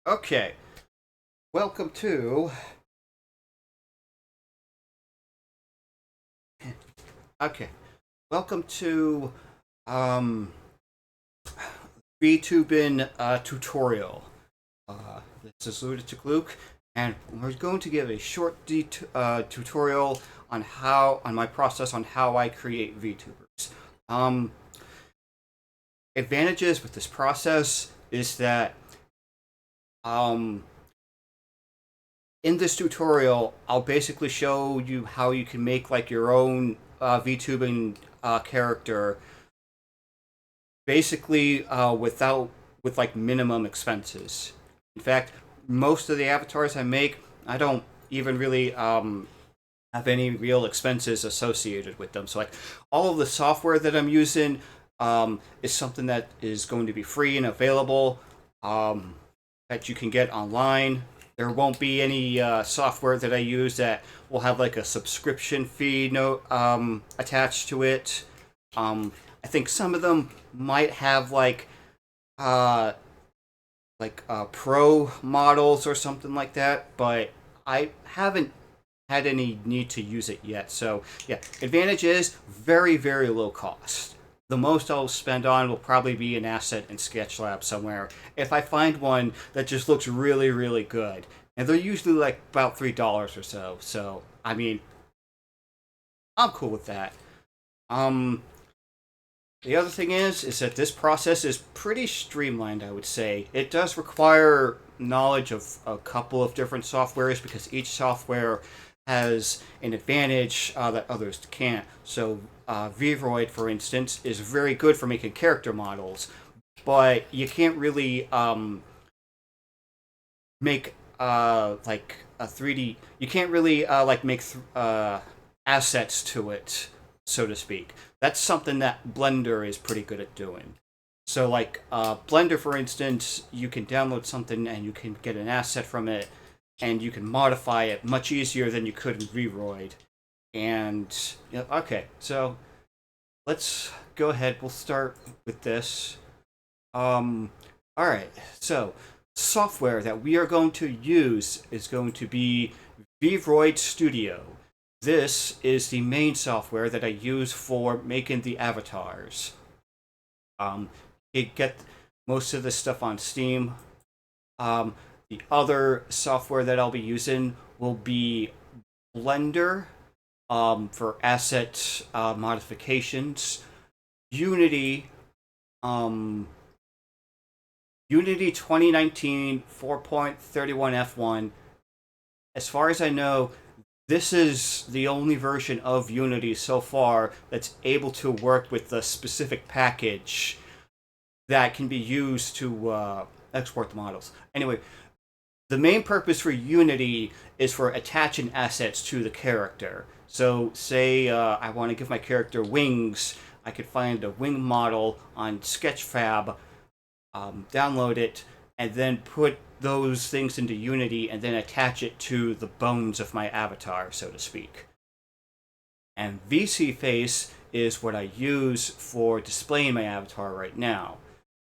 Okay, welcome to. Okay, welcome to um vtubing tutorial. This is Lunatic Luke, and we're going to give a short tutorial on my process on how I create VTubers. Um, Advantages with this process is that um in this tutorial, I'll basically show you how you can make like your own VTubing character, basically with like minimum expenses. In fact, most of the avatars I make, I don't even really have any real expenses associated with them. So like all of the software that I'm using is something that is going to be free and available, that you can get online. There won't be any software that I use that will have like a subscription fee attached to it. I think some of them might have uh, pro models or something like that, but I haven't had any need to use it yet. So yeah, advantage is very, very low cost. The most I'll spend on will probably be an asset in SketchLab somewhere if I find one that just looks really, really good. And they're usually like about $3 or so. So I mean, I'm cool with that. Um, the other thing is that this process is pretty streamlined, I would say. It does require knowledge of a couple of different softwares because each software has an advantage that others can't. So, Vroid, for instance, is very good for making character models, but you can't really make like a 3D. You can't really make assets to it, so to speak. That's something that Blender is pretty good at doing. So, like Blender, for instance, you can download something and you can get an asset from it, and you can modify it much easier than you could in Vroid. And okay, so let's go ahead. We'll start with this. Um, all right. So, software that we are going to use is going to be Vroid Studio. This is the main software that I use for making the avatars. You get most of this stuff on Steam. The other software that I'll be using will be Blender for asset modifications, Unity, um, Unity 2019 4.31 F1. As far as I know, this is the only version of Unity so far that's able to work with the specific package that can be used to export the models. Anyway, the main purpose for Unity is for attaching assets to the character. So, say I want to give my character wings, I could find a wing model on Sketchfab, download it, and then put those things into Unity and then attach it to the bones of my avatar, so to speak. And VC Face is what I use for displaying my avatar right now.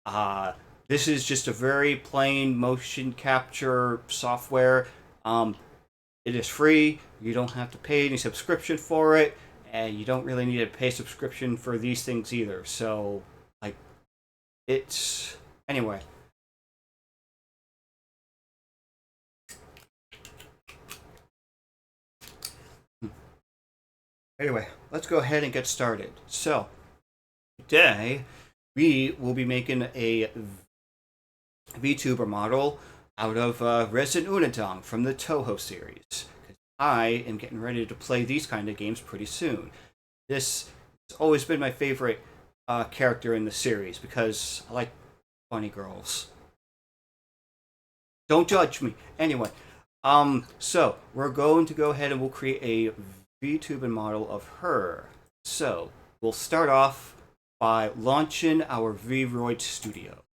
Uh, this is just a very plain motion capture software. It is free. You don't have to pay any subscription for it, and you don't really need to pay subscription for these things either. So, like, it's anyway. Anyway, let's go ahead and get started. So, today we will be making a VTuber model out of Resident Unadong from the Toho series. I am getting ready to play these kind of games pretty soon. This has always been my favorite character in the series because I like funny girls. Don't judge me. Anyway, so we're going to go ahead and we'll create a VTuber model of her. So we'll start off by launching our Vroid Studio.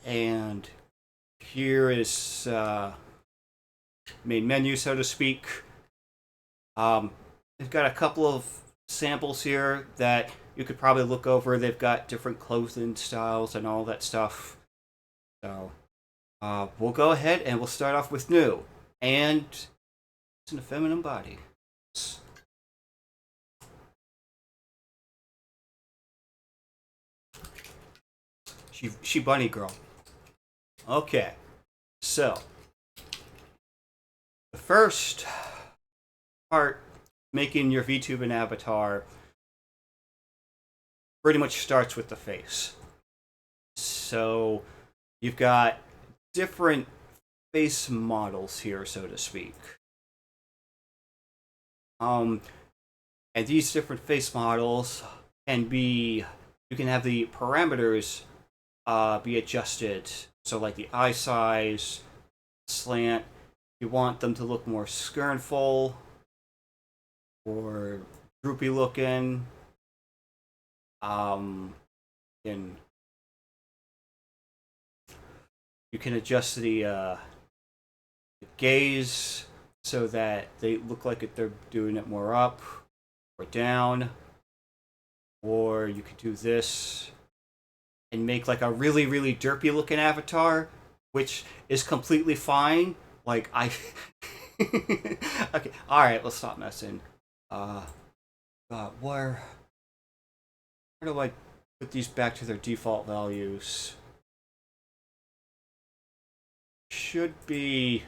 And here is main menu, so to speak. I've got a couple of samples here that you could probably look over. They've got different clothing styles and all that stuff. So we'll go ahead and we'll start off with new. And it's in a feminine body. She bunny girl. Okay, so the first part, making your VTubing avatar, pretty much starts with the face. So you've got different face models here, so to speak. And these different face models can be, you can have the parameters be adjusted. So like the eye size, slant, you want them to look more skernful or droopy looking. And you can adjust the gaze so that they look like they're doing it more up or down. Or you could do this and make like a really, really derpy looking avatar, which is completely fine. Like I okay, alright, let's stop messing. Where do I put these back to their default values? Should be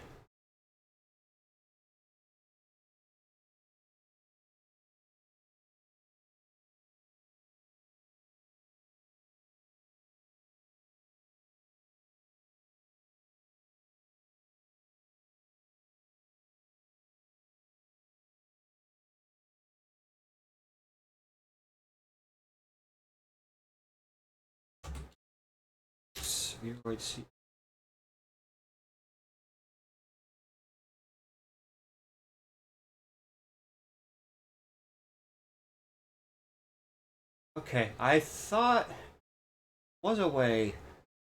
see. Okay, I thought was a way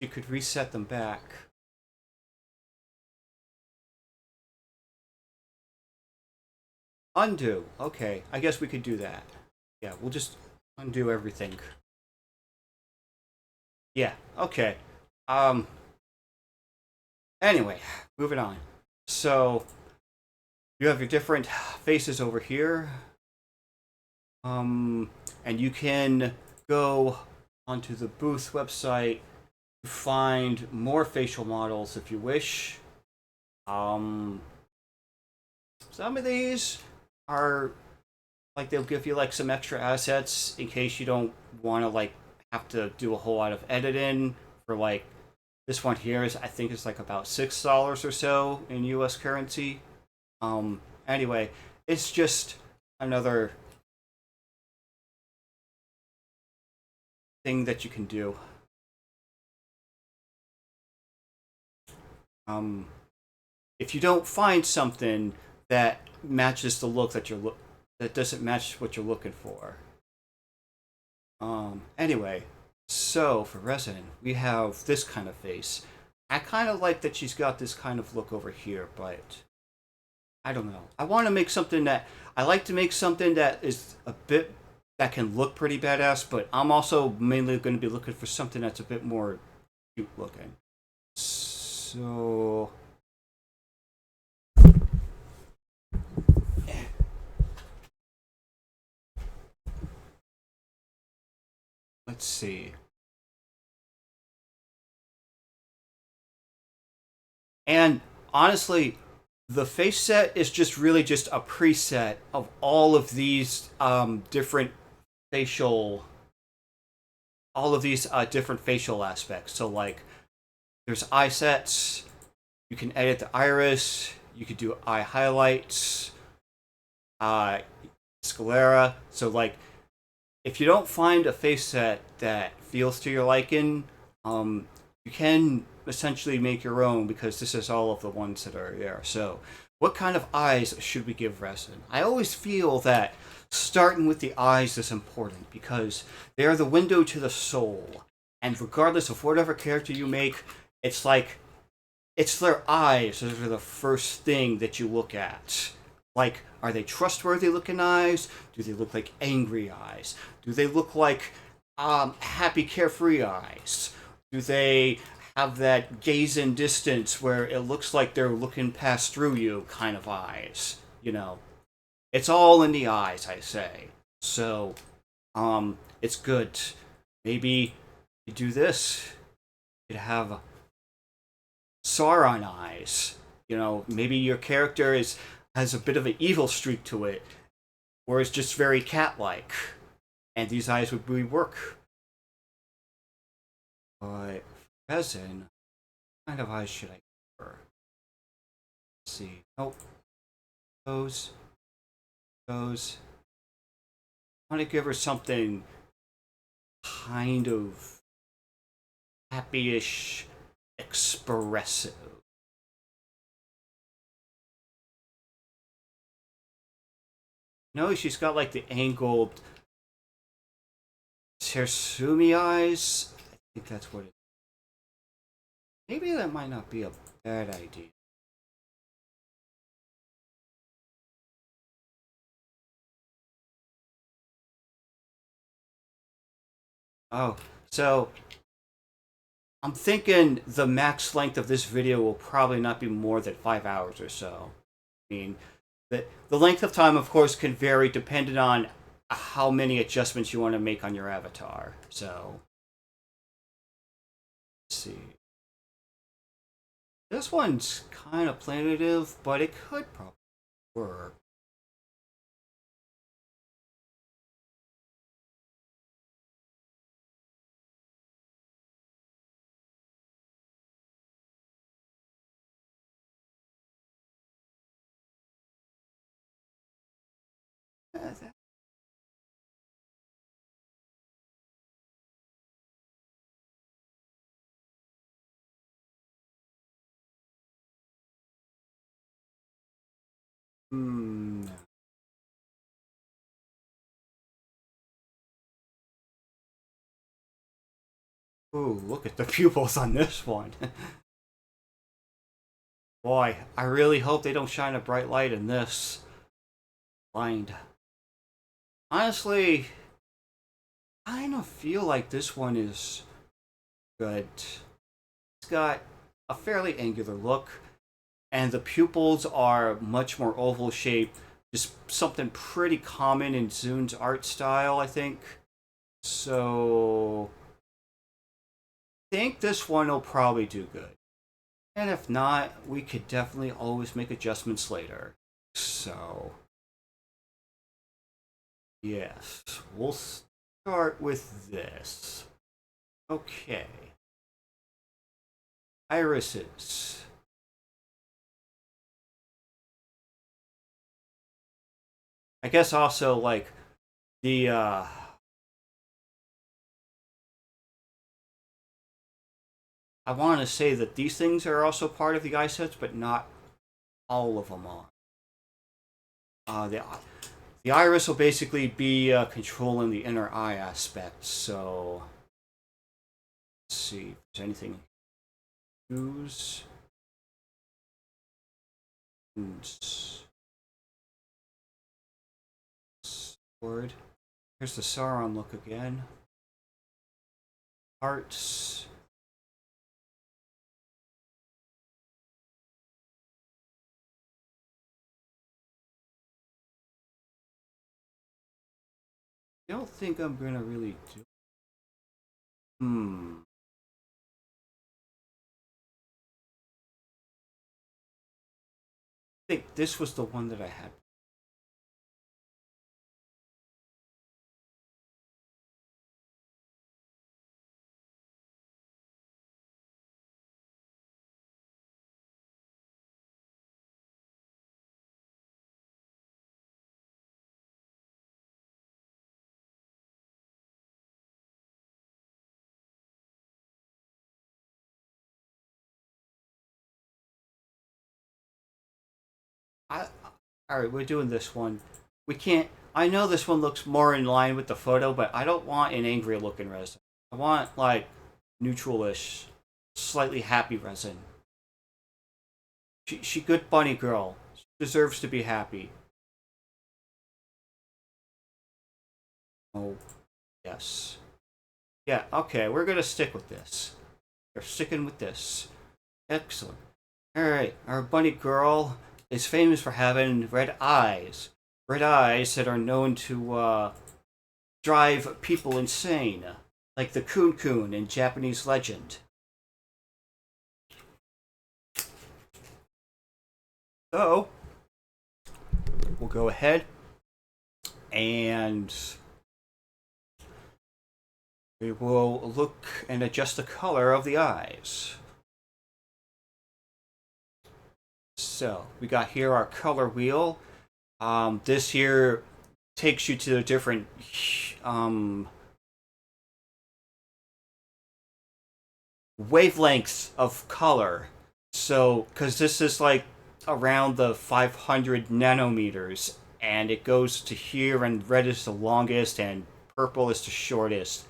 you could reset them back. Undo. Okay, I guess we could do that. Yeah, we'll just undo everything. Yeah, okay. Anyway, moving on. So you have your different faces over here. And you can go onto the booth website to find more facial models if you wish. Some of these are like, they'll give you like some extra assets in case you don't want to like have to do a whole lot of editing. For like this one here is, I think it's like about $6 or so in US currency. Anyway, it's just another thing that you can do. If you don't find something that matches the look that that doesn't match what you're looking for. Anyway, so for Resin, we have this kind of face. I kind of like that she's got this kind of look over here, but I don't know. I want to make something that, I like to make something that is a bit, that can look pretty badass, but I'm also mainly going to be looking for something that's a bit more cute looking. So let's see. And honestly, the face set is just really just a preset of all of these different facial, all of these different facial aspects. So like, there's eye sets. You can edit the iris. You could do eye highlights. Sclera. So like, if you don't find a face set that feels to your liking, you can essentially make your own, because this is all of the ones that are there. So what kind of eyes should we give Resin? I always feel that starting with the eyes is important because they are the window to the soul. And regardless of whatever character you make, it's like, it's their eyes that are the first thing that you look at. Like, are they trustworthy looking eyes? Do they look like angry eyes? Do they look like happy, carefree eyes? Do they have that gaze in distance where it looks like they're looking past through you kind of eyes? You know, it's all in the eyes, I say. So, it's good. Maybe you do this. You'd have Sauron eyes. You know, maybe your character has a bit of an evil streak to it, or is just very cat-like, and these eyes would really work. But Resin, what kind of eyes should I give her? Let's see. Nope. Those. I want to give her something kind of happy-ish, expressive. No, she's got like the angled Tersumi eyes. I think that's what it is. Maybe that might not be a bad idea. Oh, so I'm thinking the max length of this video will probably not be more than 5 hours or so. I mean, the length of time, of course, can vary depending on how many adjustments you want to make on your avatar. So, let's see. This one's kind of plaintive, but it could probably work. Hmm. Ooh, look at the pupils on this one. Boy, I really hope they don't shine a bright light in this. Blind. Honestly, I don't feel like this one is good. It's got a fairly angular look, and the pupils are much more oval shaped. Just something pretty common in Zun's art style, I think. So, I think this one will probably do good. And if not, we could definitely always make adjustments later. So, yes, we'll start with this. Okay. Irises. I guess also, like, the, I want to say that these things are also part of the eye sets, but not all of them are. The iris will basically be controlling the inner eye aspect. So let's see if there's anything. Use. Sword. Here's the Sauron look again. Hearts. I don't think I'm gonna really do. I think this was the one that I had. I, all right, we're doing this one. We can't. I know this one looks more in line with the photo, but I don't want an angry looking resin. I want like neutral-ish, slightly happy resin. She good bunny girl. She deserves to be happy. Oh, yes. Yeah, okay, we're gonna stick with this. We're sticking with this. Excellent. Alright, our bunny girl is famous for having red eyes. Red eyes that are known to drive people insane, like the Kun Kun in Japanese legend. So, we'll go ahead and we will look and adjust the color of the eyes. So, we got here our color wheel. This here takes you to the different wavelengths of color. So, because this is like around the 500 nanometers, and it goes to here, and red is the longest, and purple is the shortest.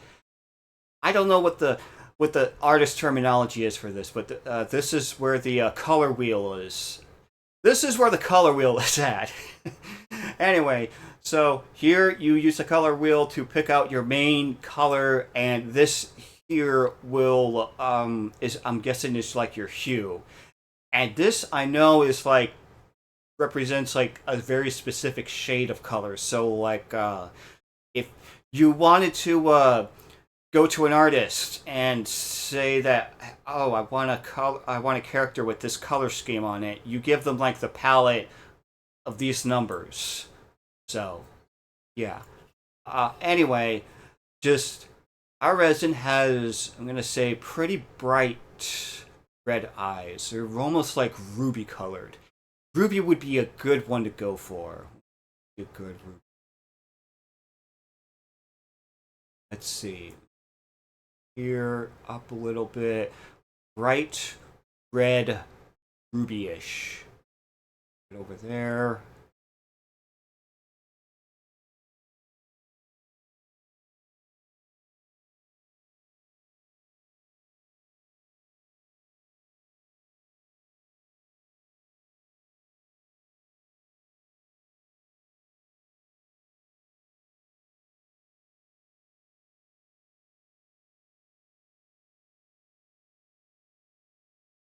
I don't know what the artist terminology is for this, but this is where the color wheel is. This is where the color wheel is at. Anyway, so here you use the color wheel to pick out your main color, and this here will is, I'm guessing, is like your hue. And this, I know, is like represents like a very specific shade of color. So like if you wanted to go to an artist and say that, oh, I want a character with this color scheme on it, you give them like the palette of these numbers. So yeah. Anyway, just our resin has, I'm gonna say, pretty bright red eyes. They're almost like ruby colored. Ruby would be a good one to go for. A good ruby. Let's see. Here, up a little bit. Bright red ruby-ish. Over there.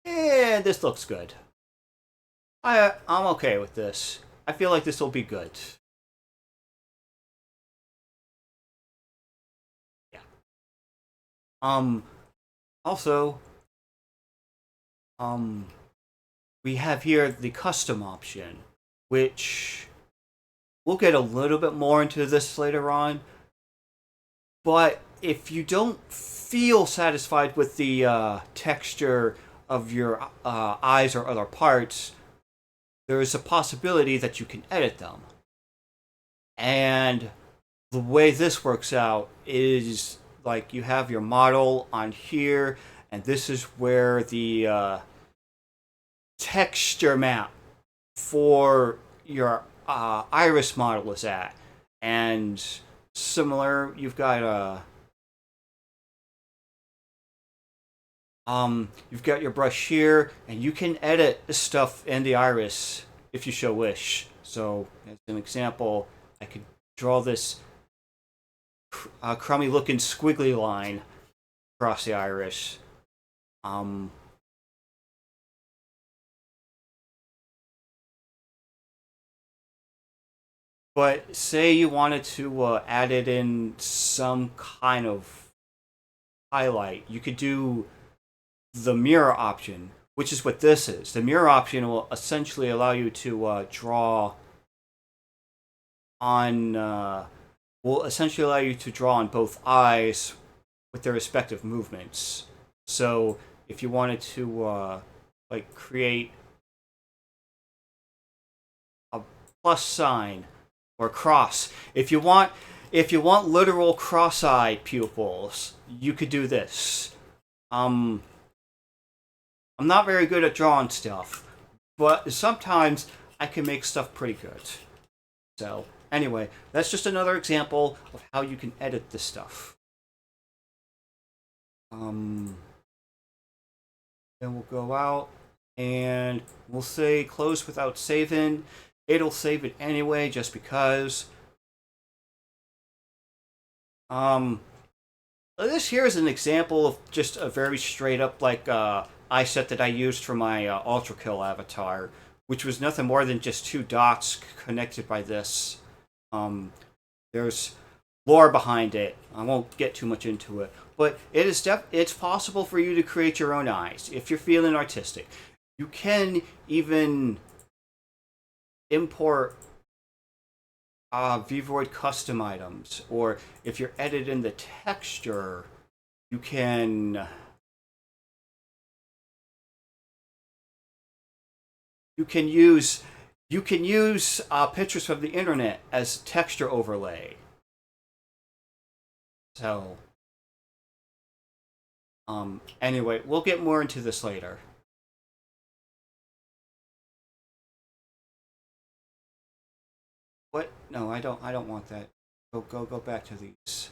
And this looks good. I'm okay with this. I feel like this will be good. Yeah. Um. Also, um, we have here the custom option, which we'll get a little bit more into this later on. But if you don't feel satisfied with the texture of your eyes or other parts, there is a possibility that you can edit them. And the way this works out is like you have your model on here, and this is where the texture map for your iris model is at. And similar, you've got you've got your brush here, and you can edit stuff in the iris if you so wish. So, as an example, I could draw this crummy looking squiggly line across the iris. Um, but say you wanted to add it in some kind of highlight, you could do the mirror option, which is what this is. The mirror option will essentially allow you to draw on will essentially allow you to draw on both eyes with their respective movements. So if you wanted to like create a plus sign or cross, if you want literal cross-eyed pupils, you could do this. I'm not very good at drawing stuff, but sometimes I can make stuff pretty good. So anyway, that's just another example of how you can edit this stuff. Then we'll go out and we'll say close without saving. It'll save it anyway just because. This here is an example of just a very straight up like iSet that I used for my Ultra Kill avatar, which was nothing more than just two dots connected by this. Um, there's lore behind it. I won't get too much into it, but it's possible for you to create your own eyes if you're feeling artistic. You can even import Vvoid custom items, or if you're editing the texture, you can you can use pictures from the internet as texture overlay. So, anyway, we'll get more into this later. What? No, I don't. I don't want that. Go back to these.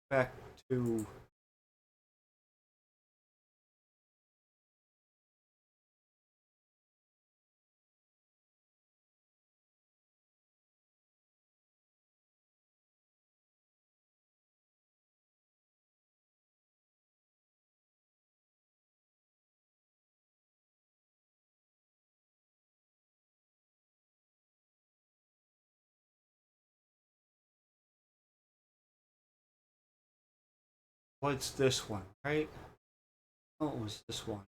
Back to. What's this one? Right? Oh, it was this one.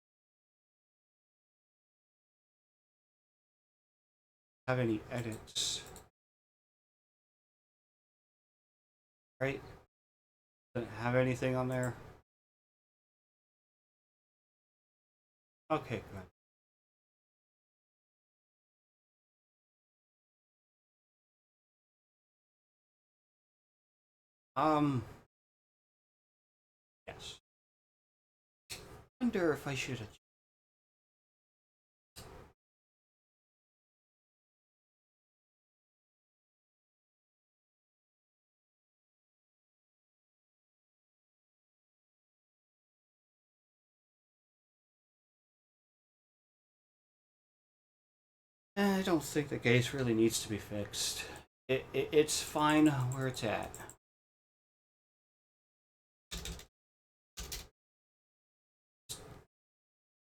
Have any edits? Right? Doesn't have anything on there. Okay, good. Um, yes. I wonder if I should have. I don't think the gaze really needs to be fixed. It's fine where it's at.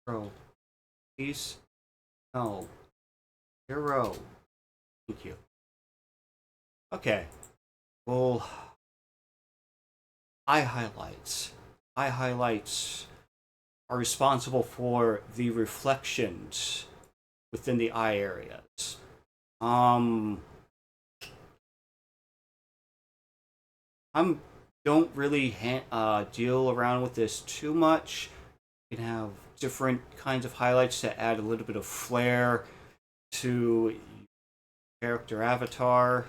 Row. Please? No. Zero. Thank you. Okay. Well, eye highlights. Eye highlights are responsible for the reflections within the eye areas. Um, I'm don't really deal around with this too much. You can have different kinds of highlights that add a little bit of flair to character avatar.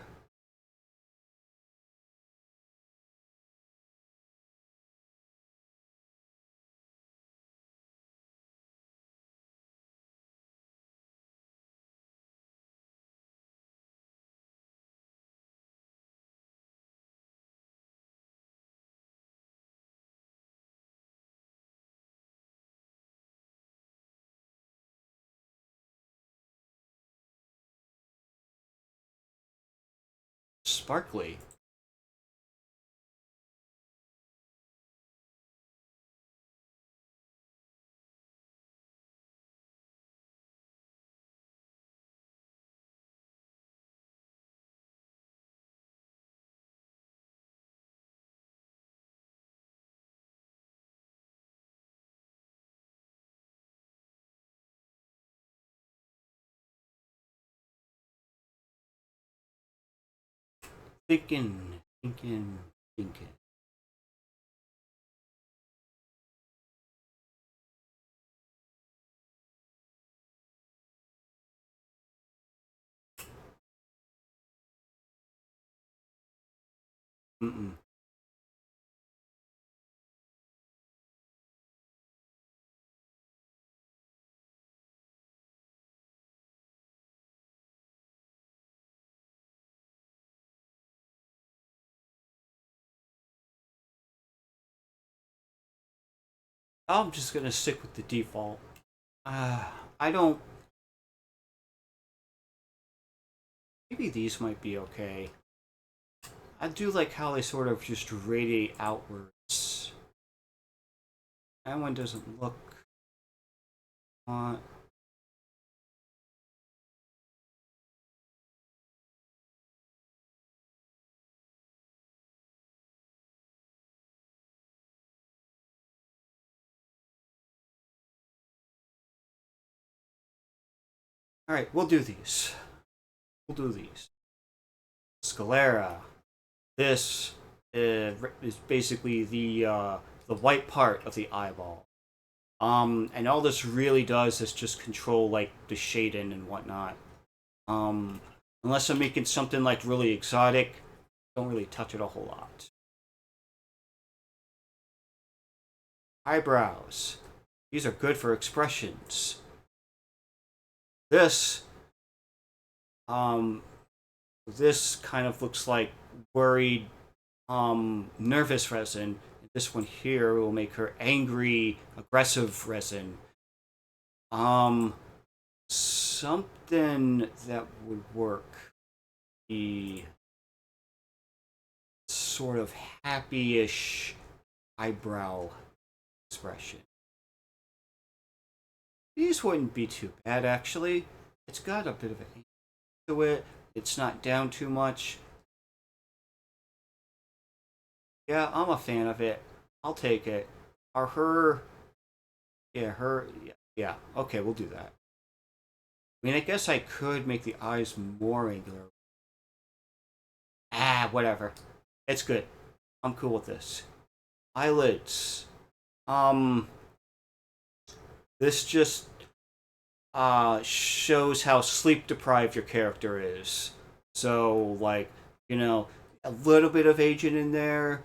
Sparkly. Thinking, thinking, thinking. Mm-mm. I'm just gonna stick with the default. Uh, I don't. Maybe these might be okay. I do like how they sort of just radiate outwards. That one doesn't look. Uh, all right, we'll do these. We'll do these. Sclera. This is basically the white part of the eyeball. And all this really does is just control like the shading and whatnot. Um, Unless I'm making something like really exotic, don't really touch it a whole lot. Eyebrows. These are good for expressions. This, um, this kind of looks like worried, nervous resin. This one here will make her angry, aggressive resin. Um, Something that would work. The sort of happy-ish eyebrow expression. These wouldn't be too bad, actually. It's got a bit of an to it. It's not down too much. Yeah, I'm a fan of it. I'll take it. Are her... Yeah, her... Yeah, yeah. Okay, we'll do that. I mean, I guess I could make the eyes more angular. Ah, whatever. It's good. I'm cool with this. Eyelids. Um, this just shows how sleep deprived your character is. So, like, you know, a little bit of agent in there.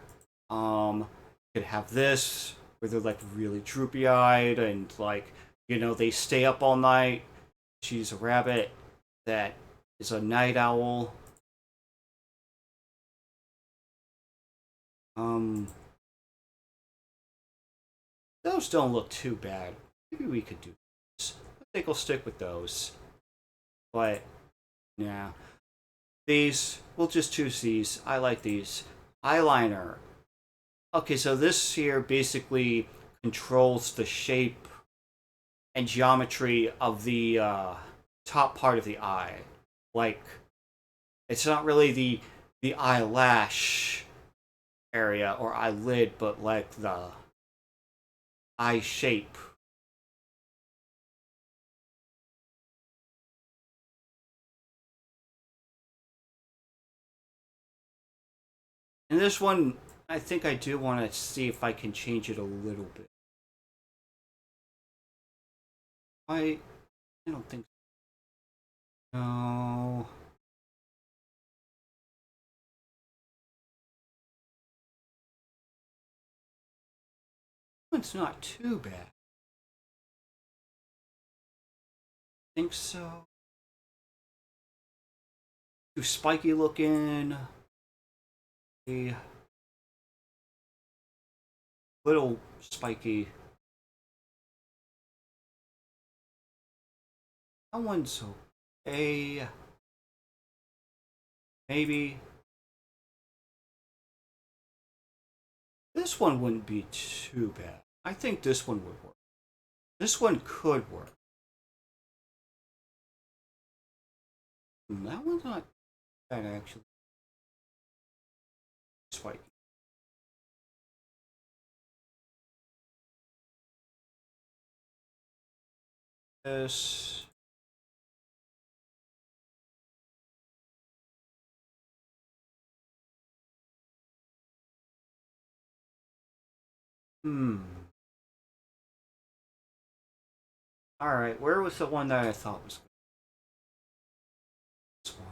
Could have this where they're like really droopy eyed and like, they stay up all night. She's a rabbit that is a night owl. Um, those don't look too bad. Maybe we could do this. I think I'll stick with those. But, yeah. These, we'll just choose these. I like these. Eyeliner. Okay, so this here basically controls the shape and geometry of the top part of the eye. Like, it's not really the eyelash area or eyelid, but like the eye shape. And this one, I think I do want to see if I can change it a little bit. I don't think so. No. It's not too bad. I think so. Too spiky looking. A little spiky. That one's okay. Maybe. This one wouldn't be too bad. I think this one would work. This one could work. That one's not bad actually. Spiky. This. Hmm. Alright, where was the one that I thought was this one?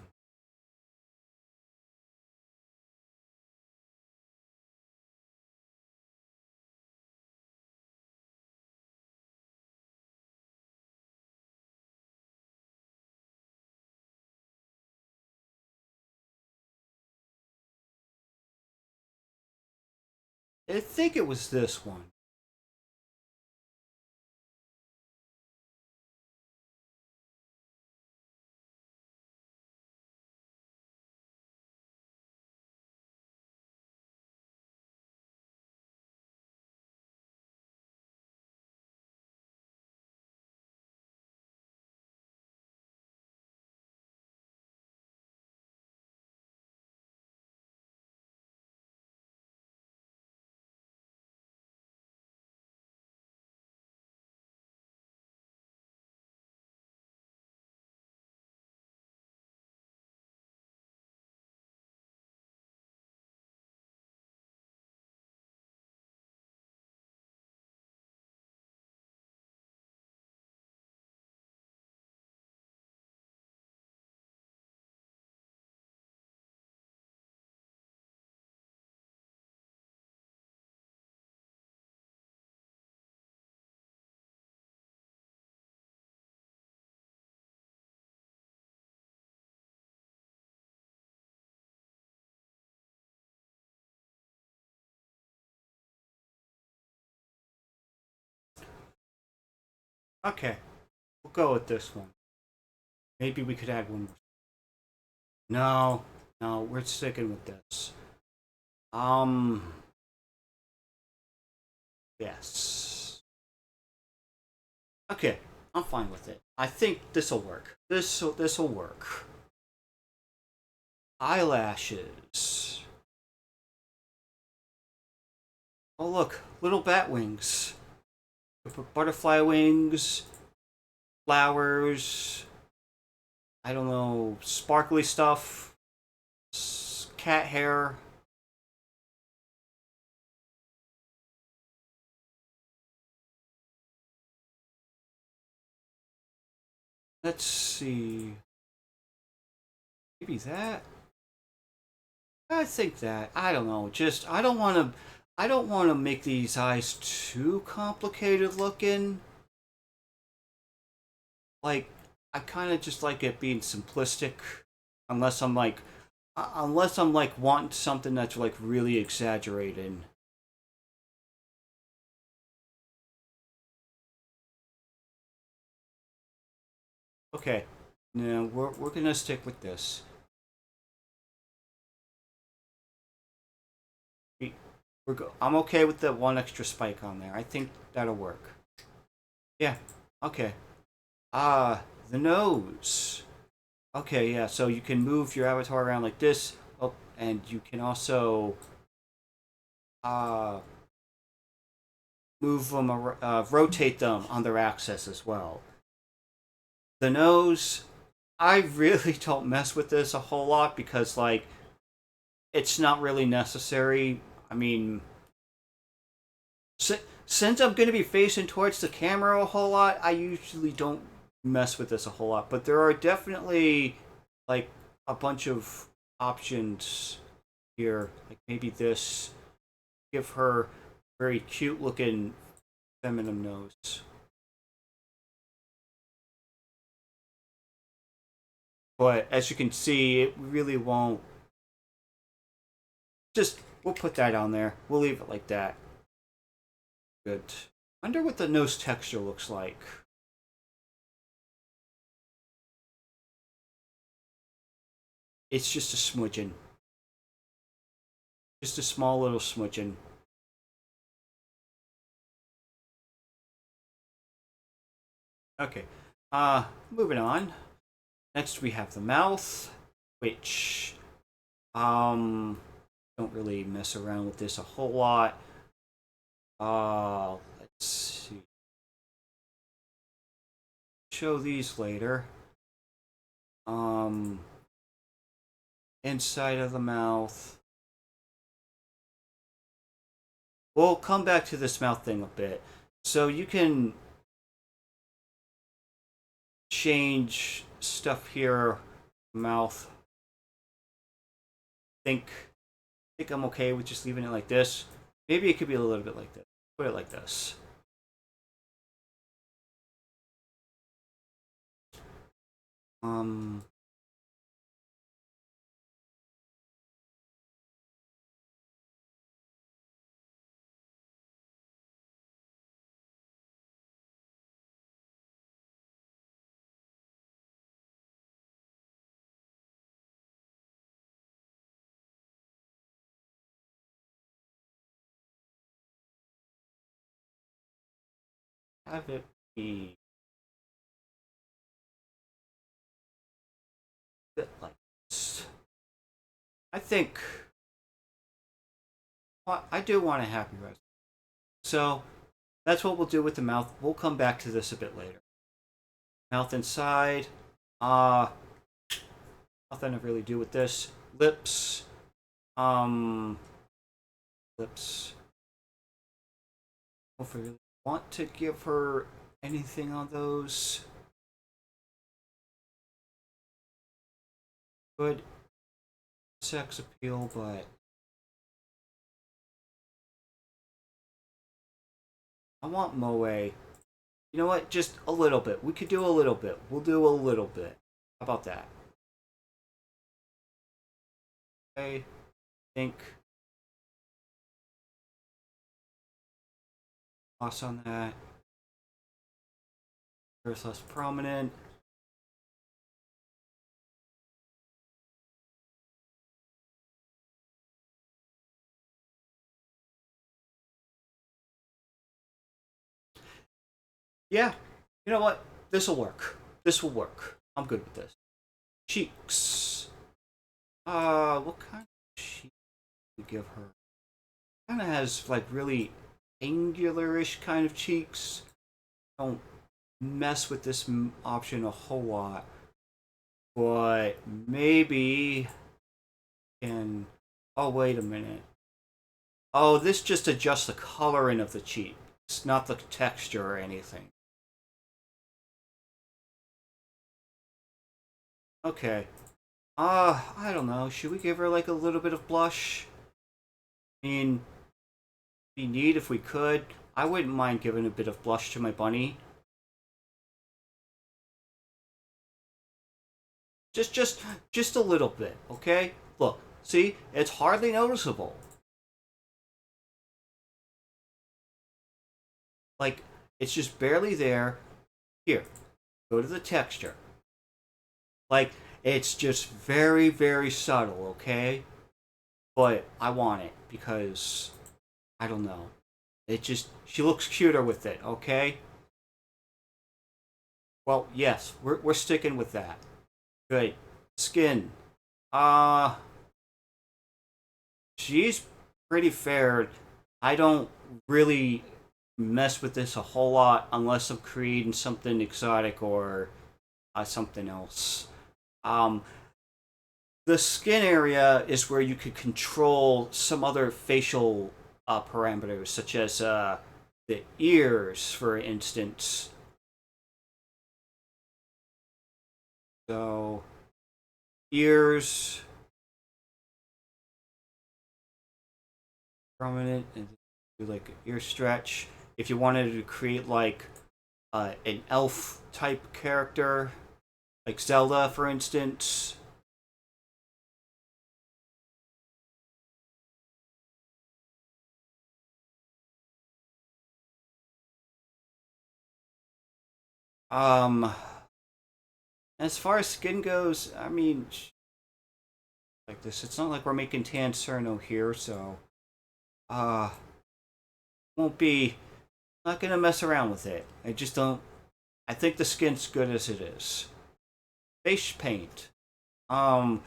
I think it was this one. Okay, we'll go with this one. Maybe we could add one more. No, no, we're sticking with this. Um, yes. Okay, I'm fine with it. I think this'll work. This'll work. Eyelashes. Oh look, little bat wings. Butterfly wings, flowers. I don't know, sparkly stuff. Cat hair. Let's see. Maybe that. I think that. I don't know. Just I don't want to. I don't want to make these eyes too complicated looking. Like I kind of just like it being simplistic, unless I'm like, wanting something that's like really exaggerated. Okay, no, we're gonna stick with this. We, I'm okay with the one extra spike on there. I think that'll work. Yeah. Okay. Ah, the nose. Okay, yeah. So you can move your avatar around like this. Oh, and you can also uh move them, rotate them on their axis as well. The nose, I really don't mess with this a whole lot because like it's not really necessary. I mean, since I'm going to be facing towards the camera a whole lot, I usually don't mess with this a whole lot. But there are definitely like a bunch of options here. Like maybe this, give her very cute looking feminine nose. But as you can see, it really won't. Just we'll put that on there. We'll leave it like that. Good. Wonder what the nose texture looks like. It's just a smudging. Just a small little smudging. Okay. Moving on. Next we have the mouth, which don't really mess around with this a whole lot. Let's see. Show these later. Um, inside of the mouth. We'll come back to this mouth thing a bit. So you can change stuff here. Mouth. Think I'm okay with just leaving it like this. Maybe it could be a little bit like this. Put it like this. Um, have it be a bit like this. I think well, I do want a happy rest. So that's what we'll do with the mouth. We'll come back to this a bit later. Mouth inside. Uh nothing to really do with this. Lips. Um lips. If we really want to give her anything on those. Good sex appeal, but I want Moe. You know what? Just a little bit. We could do a little bit. We'll do a little bit. How about that? I think loss on that. There's less prominent. Yeah, you know what? This'll work. This will work. I'm good with this. Cheeks. What kind of cheek do we give her? Kind of has like really angular-ish kind of cheeks. Don't mess with this option a whole lot, but maybe can. Oh, wait a minute. Oh, this just adjusts the coloring of the cheeks, not the texture or anything. Okay. I don't know. Should we give her like a little bit of blush? I mean, be neat if we could. I wouldn't mind giving a bit of blush to my bunny. Just a little bit, okay? Look, see, it's hardly noticeable. Like, it's just barely there. Here, go to the texture. Like, it's just very, very subtle, okay? But I want it because I don't know. It just she looks cuter with it, okay? Well, yes, we're sticking with that. Good. Skin. Uh she's pretty fair. I don't really mess with this a whole lot unless I'm creating something exotic or something else. Um, the skin area is where you could control some other facial parameters, such as the ears, for instance. So, ears, prominent, and do like ear stretch. If you wanted to create like an elf type character, like Zelda, for instance. Um, as far as skin goes, I mean, like this, it's not like we're making Tan Cerno here, so uh, won't be not gonna mess around with it. I just don't. I think the skin's good as it is. Face paint. Um,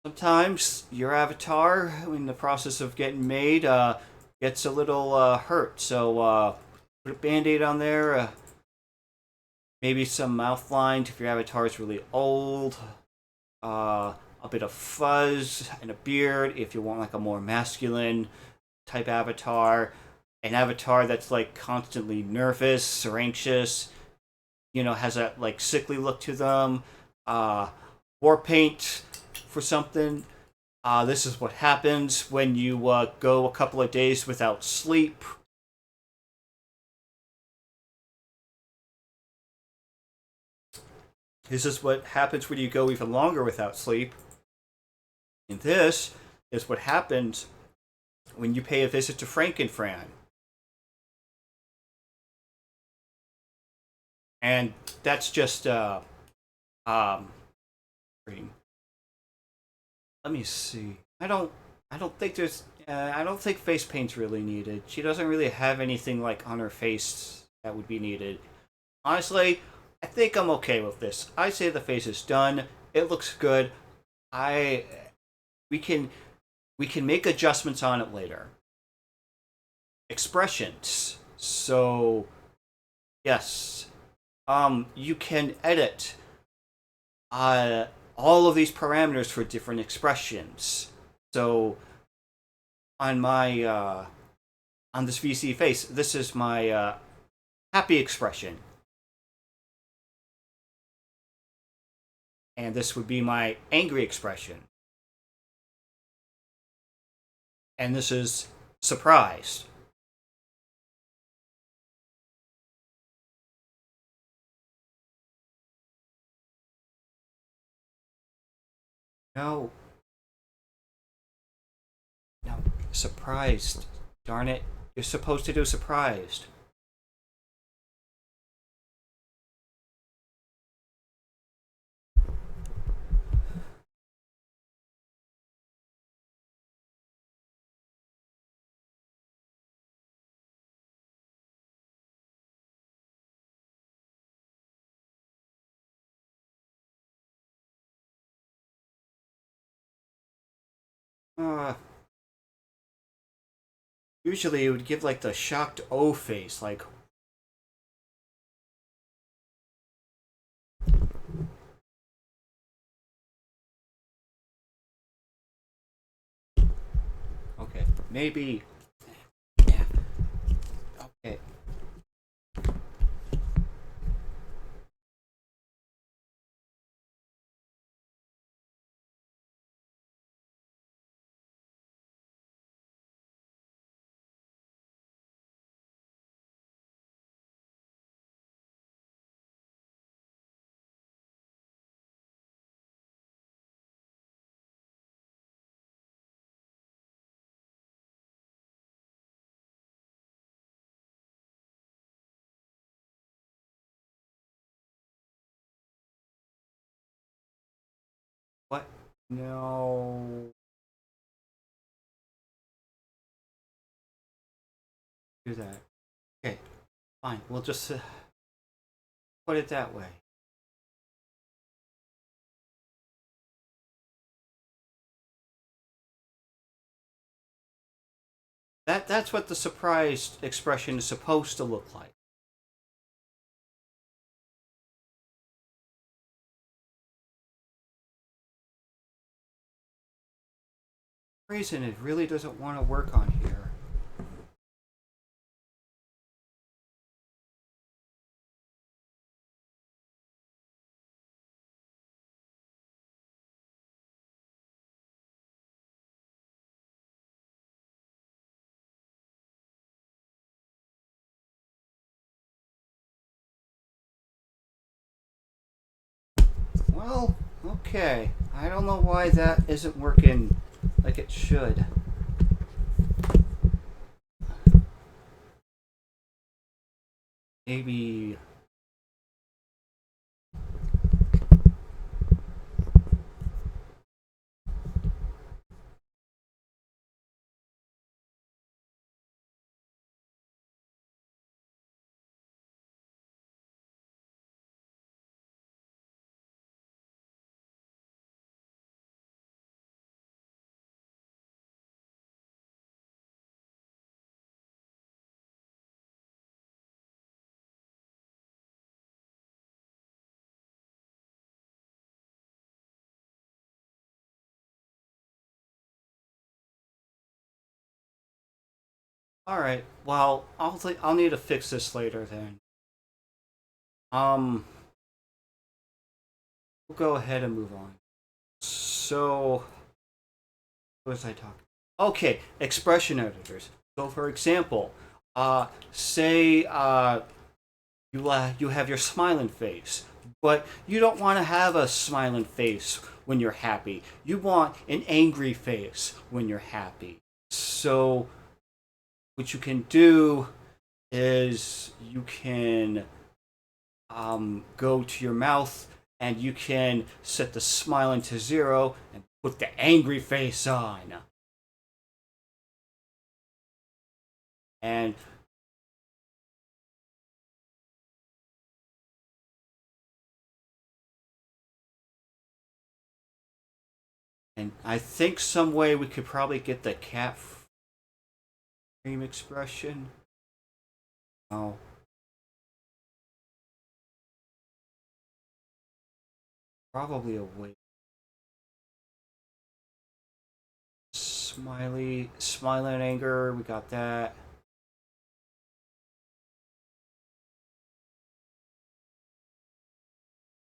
sometimes your avatar, in the process of getting made, gets a little hurt. So put a band-aid on there. Maybe some mouth lines if your avatar is really old. A bit of fuzz and a beard if you want like a more masculine type avatar. An avatar that's like constantly nervous or anxious, has a like sickly look to them. Uh, War paint for something. This is what happens when you go a couple of days without sleep. This is what happens when you go even longer without sleep. And this is what happens when you pay a visit to Frankenfran. And that's just um let me see. I don't think face paint's really needed. She doesn't really have anything like on her face that would be needed. Honestly, I think I'm okay with this. I say the face is done. It looks good. I we can we can make adjustments on it later. Expressions. So, yes. You can edit uh all of these parameters for different expressions. So, on my on this VC face, this is my happy expression. And this would be my angry expression. And this is surprised. No, no, surprised. Darn it. You're supposed to do surprised. Uh, usually it would give like the shocked O face, like. Okay, maybe. Yeah. Okay. What? No. Do that. Okay, fine. We'll just put it that way. That's what the surprised expression is supposed to look like. For some reason it really doesn't want to work on here. Well, okay. I don't know why that isn't working like it should. Maybe. All right. Well, I'll need to fix this later then. Um, we'll go ahead and move on. So, what was I talking? Okay, expression editors. So, for example, say you have your smiling face, but you don't want to have a smiling face when you're happy. You want an angry face when you're happy. So, what you can do is you can go to your mouth and you can set the smiling to 0 and put the angry face on. And I think some way we could probably get the cat frame expression. Oh, probably a way. Smiling anger. We got that.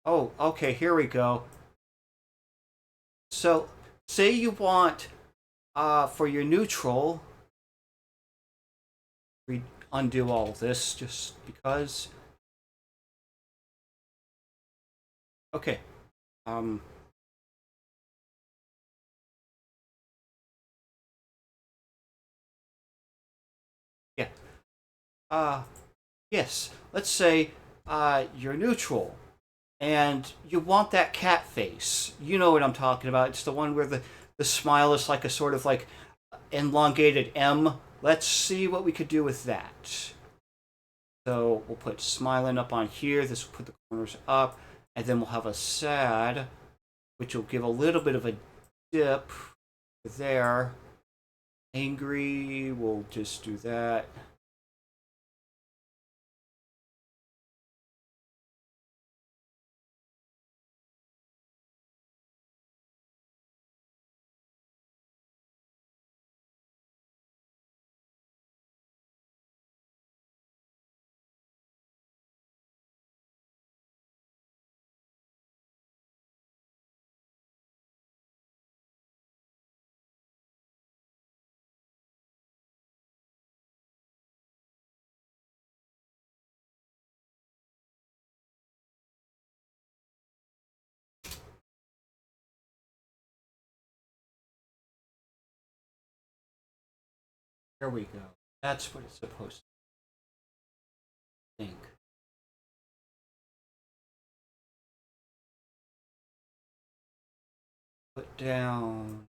Oh, okay. Here we go. So, say you want for your neutral. We undo all of this just because. Okay. Um. Yeah. Uh. Yes. Let's say you're neutral and you want that cat face. You know what I'm talking about. It's the one where the smile is like a sort of like elongated M. Let's see what we could do with that. So we'll put smiling up on here. This will put the corners up. And then we'll have a sad, which will give a little bit of a dip. there. Angry, we'll just do that. There we go. That's what it's supposed to think. Put down.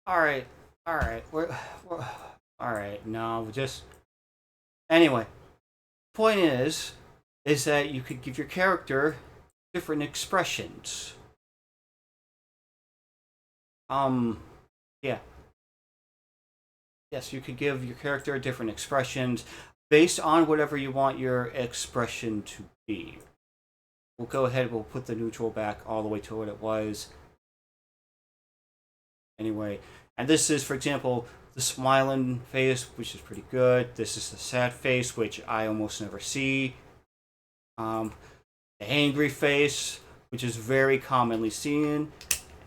All right, all right. We're all right. No, just anyway. Point is that you could give your character different expressions. Um, yeah, yes, you could give your character different expressions based on whatever you want your expression to be. We'll go ahead. We'll put the neutral back all the way to what it was. Anyway, and this is, for example, the smiling face, which is pretty good. This is the sad face, which I almost never see. Um, the angry face, which is very commonly seen,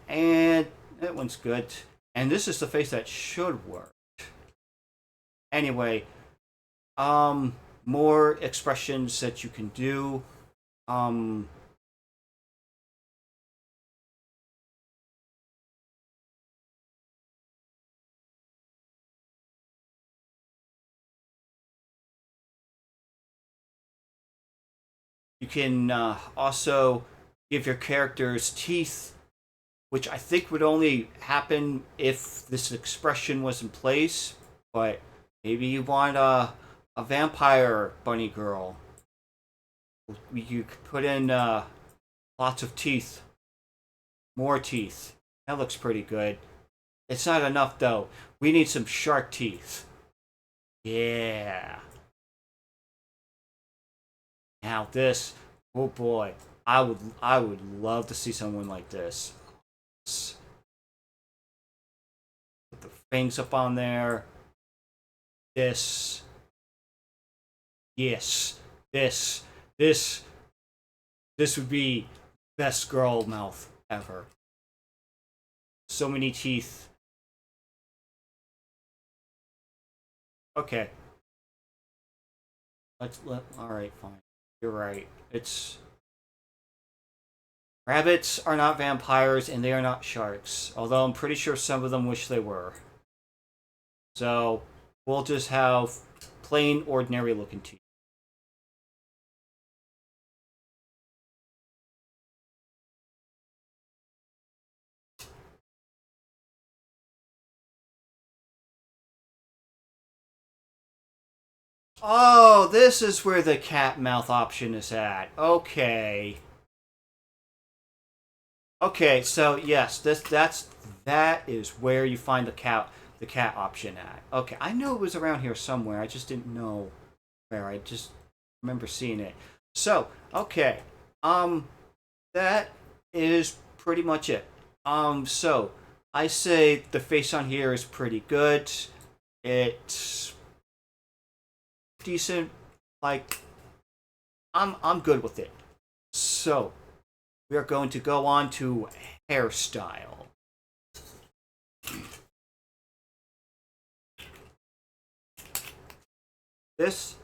and that one's good. And this is the face that should work. Anyway, more expressions that you can do. Um, you can also give your characters teeth, which I think would only happen if this expression was in place. But maybe you want a vampire bunny girl. You could put in lots of teeth, more teeth. That looks pretty good. It's not enough though. We need some shark teeth. Yeah. Now this, oh boy, I would love to see someone like this. Put the fangs up on there. This, yes, this, this, this would be best girl mouth ever. So many teeth. Okay, all right, fine. You're right. It's rabbits are not vampires and they are not sharks. Although I'm pretty sure some of them wish they were. So we'll just have plain, ordinary looking teeth. Oh, this is where the cat mouth option is at. Okay. Okay, so yes, that is where you find the cat option at. Okay, I knew it was around here somewhere. I just didn't know where. I just remember seeing it. So, okay. That is pretty much it. So I say the face on here is pretty good. It's decent. Like I'm good with it. So we are going to go on to hairstyle. This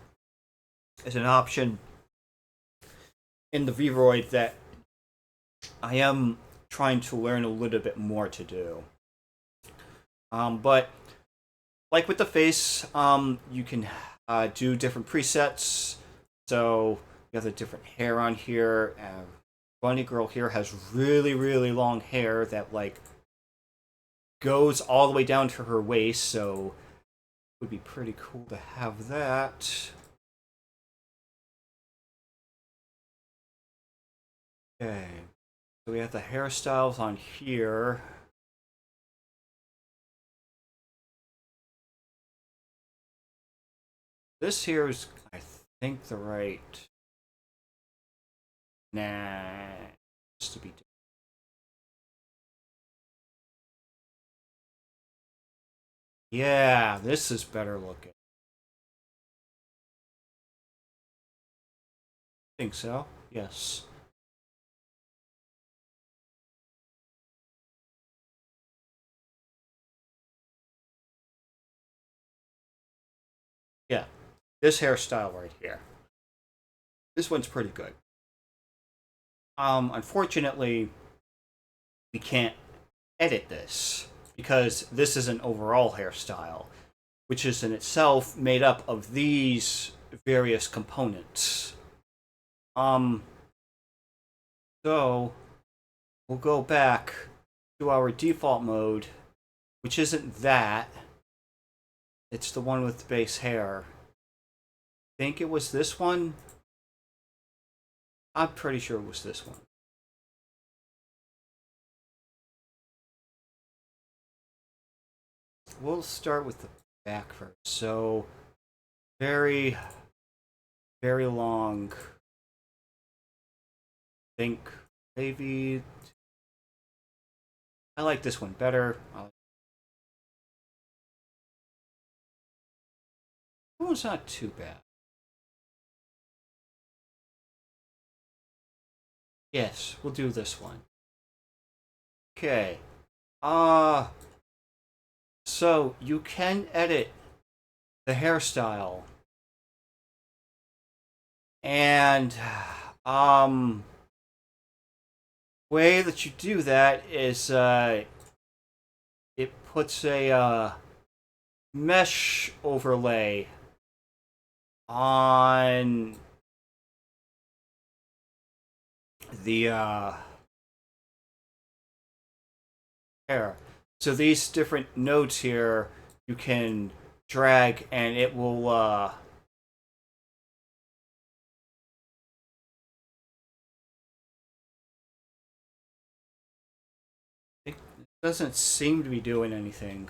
is an option in the Vroid that I am trying to learn a little bit more to do. But like with the face, you can do different presets. So you have the different hair on here. Bunny Girl here has really, really long hair that like goes all the way down to her waist. So it would be pretty cool to have that. Okay, so we have the hairstyles on here. This here is, I think, the right. Nah, just to be. Yeah, this is better looking. I think so. Yes. Yeah, this hairstyle right here. This one's pretty good. Unfortunately, we can't edit this because this is an overall hairstyle, which is in itself made up of these various components. Um, so we'll go back to our default mode, which isn't that. It's the one with the base hair. I think it was this one. I'm pretty sure it was this one. We'll start with the back first. So, very, very long. I think maybe I like this one better. That one's not too bad. Yes, we'll do this one. Okay. Uh so you can edit the hairstyle. And way that you do that is it puts a mesh overlay on the hair. So these different nodes here you can drag and it will it doesn't seem to be doing anything.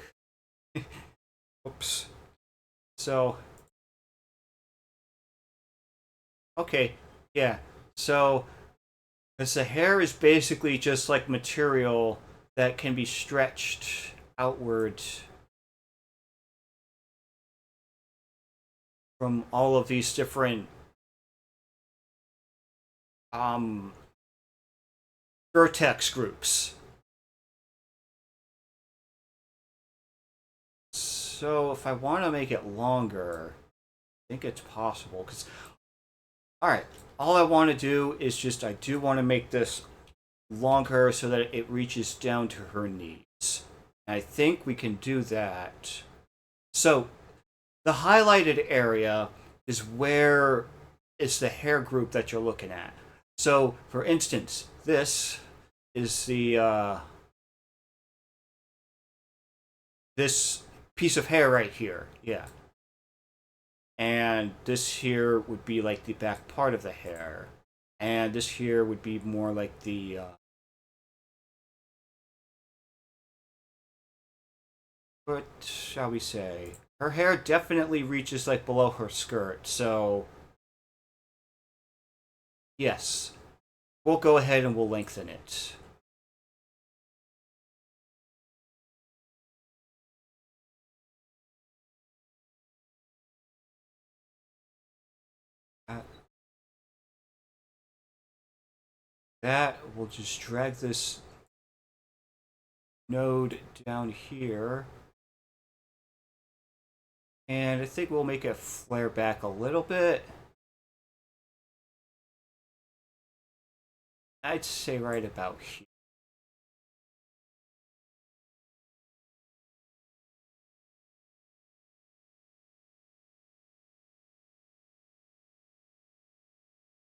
Oops. So okay, yeah. So because the hair is basically just like material that can be stretched outward from all of these different um, vertex groups. So if I want to make it longer, I think it's possible. Because all right, all I want to do is just I do want to make this longer so that it reaches down to her knees. And I think we can do that. So the highlighted area is where is the hair group that you're looking at. So, for instance, this is the this piece of hair right here. Yeah. And this here would be like the back part of the hair. And this here would be more like the what shall we say? Her hair definitely reaches like below her skirt, so yes. We'll go ahead and we'll lengthen it. Uh, that we'll just drag this node down here. And I think we'll make it flare back a little bit. I'd say right about here.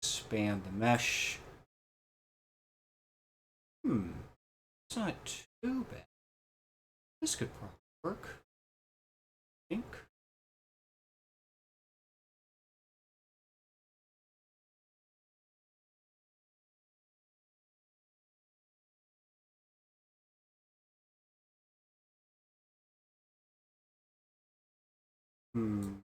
Expand the mesh. It's not too bad. This could probably work. I think. Hmm.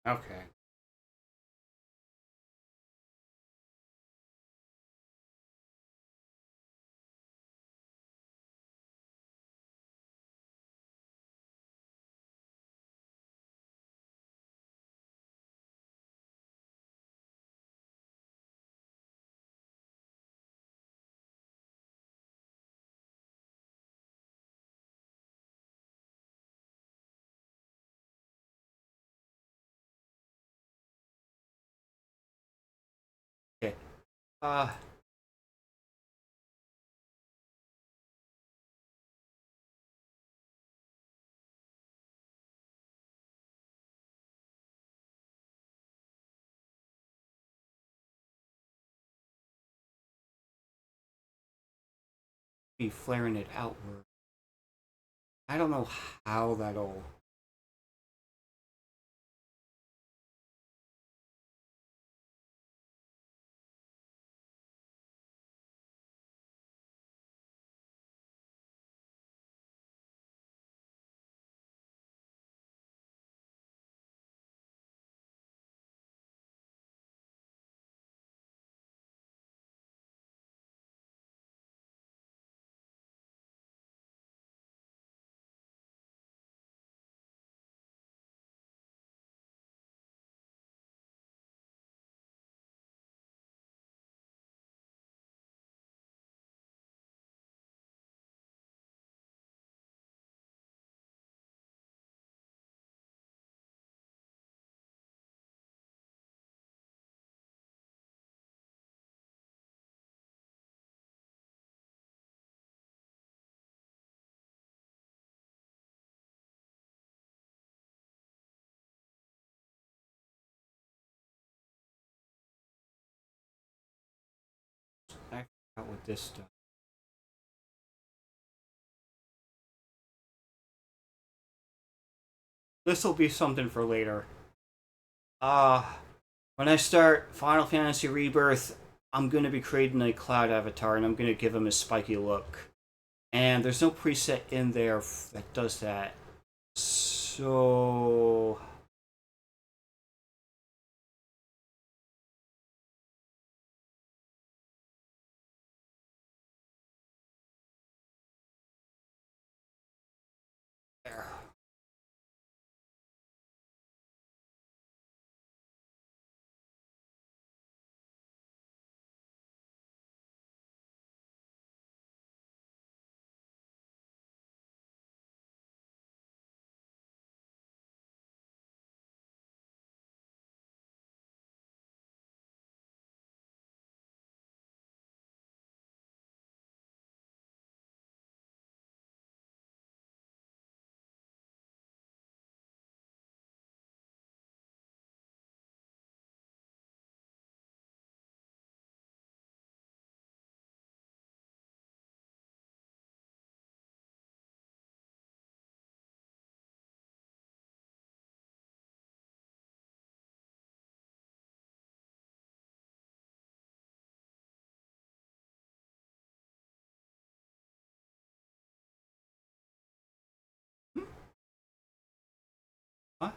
Okay. Okay. Uh, be flaring it outward. I don't know how that'll. I forgot what this does. this will be something for later. Uh, when I start Final Fantasy Rebirth, I'm going to be creating a Cloud avatar and I'm going to give him a spiky look. And there's no preset in there that does that. So... there. Huh?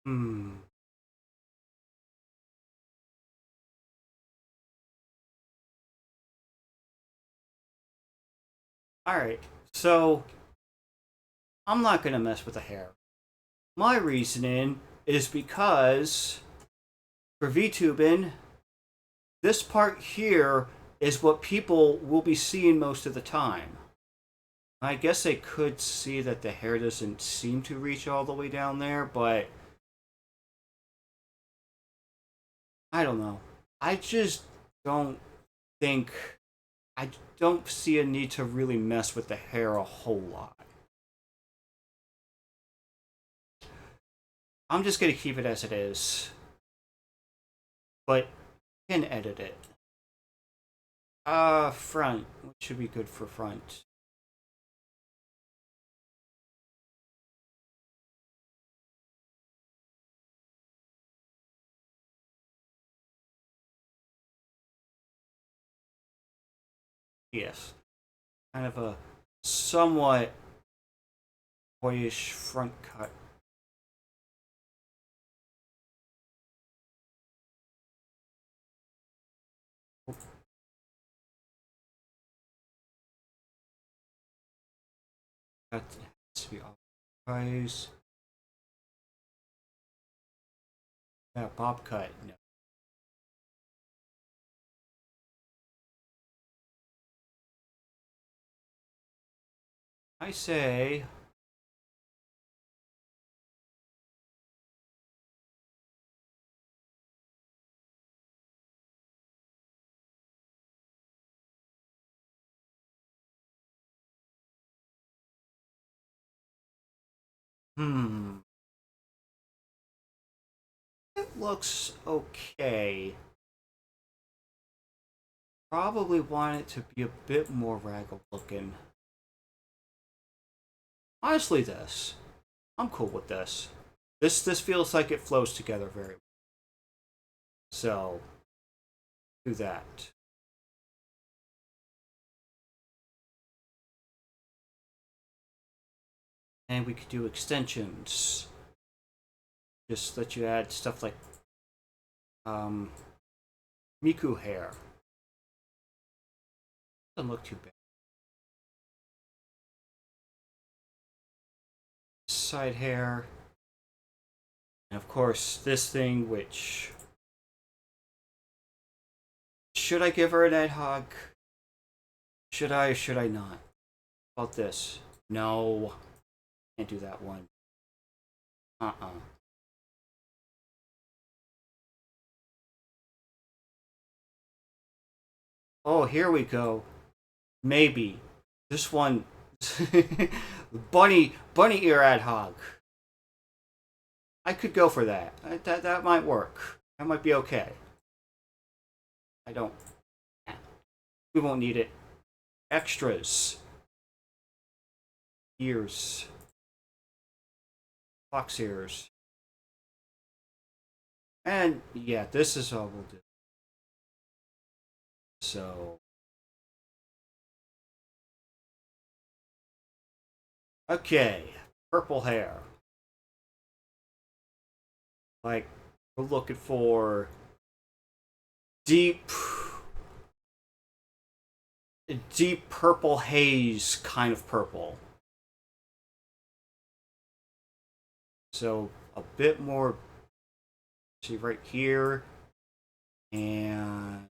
Hmm. Alright, so I'm not going to mess with the hair. My reasoning is because for VTubing, this part here is what people will be seeing most of the time. I guess they could see that the hair doesn't seem to reach all the way down there, but I don't know. I just don't think I don't see a need to really mess with the hair a whole lot. I'm just gonna keep it as it is, but can edit it. Front. What should be good for front? Yes. Kind of a somewhat boyish front cut. That has to be all eyes. Yeah, bob cut. No. I say hmm. It looks okay. Probably want it to be a bit more ragged looking. Honestly, this. I'm cool with this. This feels like it flows together very well. So do that. And we could do extensions. Just let you add stuff like Miku hair. Doesn't look too bad. Side hair. And of course, this thing, which... Should I give her an ad hoc? Should I or should I not? How about this? No. Can't do that one. Oh, here we go. Maybe. This one... bunny ear ad hoc. I could go for that. That might work. That might be okay. I don't... We won't need it. Extras. Ears. Fox ears. And yeah, this is all we'll do. So... Okay. Purple hair. Like, we're looking for deep purple haze kind of purple. So a bit more, see right here, and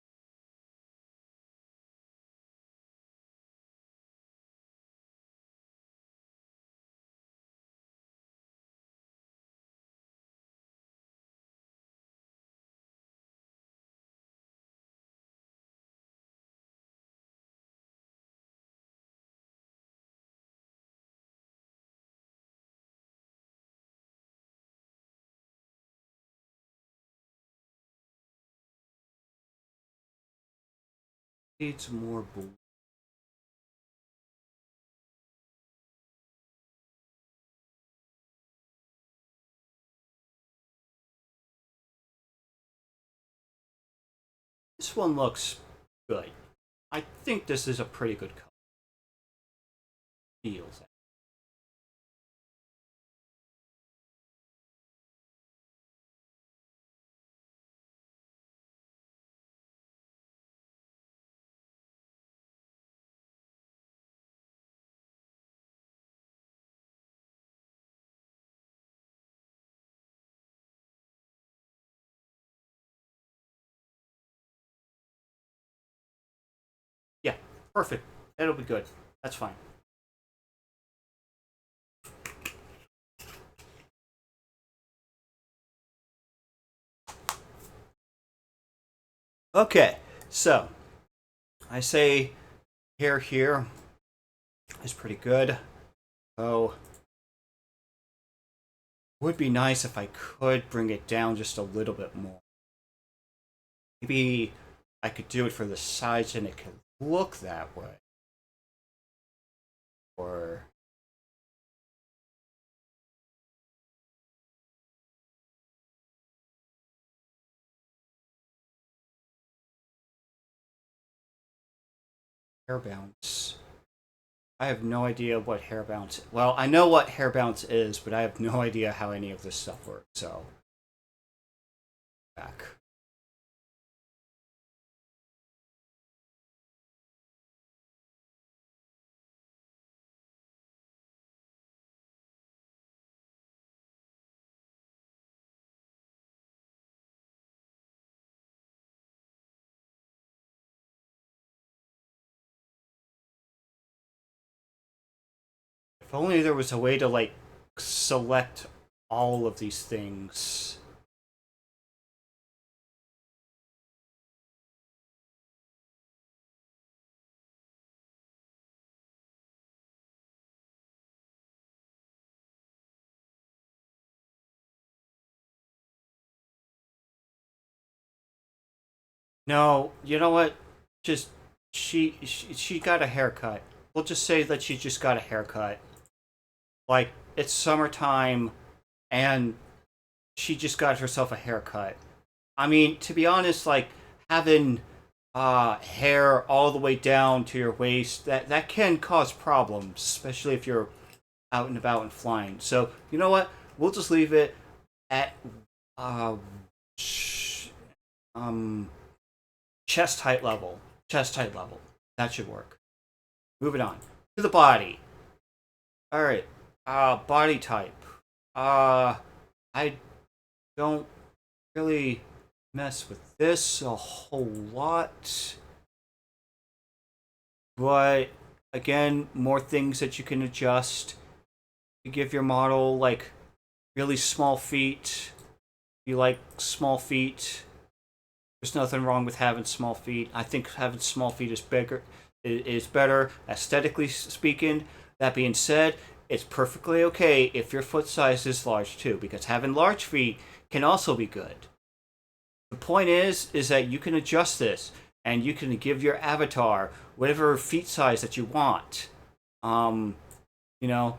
needs more blue. This one looks good. I think this is a pretty good color. Feels. Yeah, perfect. It'll be good. That's fine. Okay, so I say hair here is pretty good. Oh, would be nice if I could bring it down just a little bit more. Maybe I could do it for the sides and it could look that way. Or hair bounce. I have no idea what hair bounce. Well, I know what hair bounce is, but I have no idea how any of this stuff works. So back. If only there was a way to like select all of these things. No, you know what? Just she got a haircut. We'll just say that she just got a haircut. Like it's summertime and she just got herself a haircut. I mean, to be honest, like having hair all the way down to your waist, that can cause problems, especially if you're out and about and flying. So you know what? We'll just leave it at uh, um, chest height level. Chest height level. That should work. Moving on to the body. All right. Body type. I don't really mess with this a whole lot, but again, more things that you can adjust. You give your model like really small feet. You like small feet. There's nothing wrong with having small feet. I think having small feet is bigger is better aesthetically speaking. That being said, it's perfectly okay if your foot size is large too, because having large feet can also be good. The point is that you can adjust this and you can give your avatar whatever feet size that you want. Um, you know,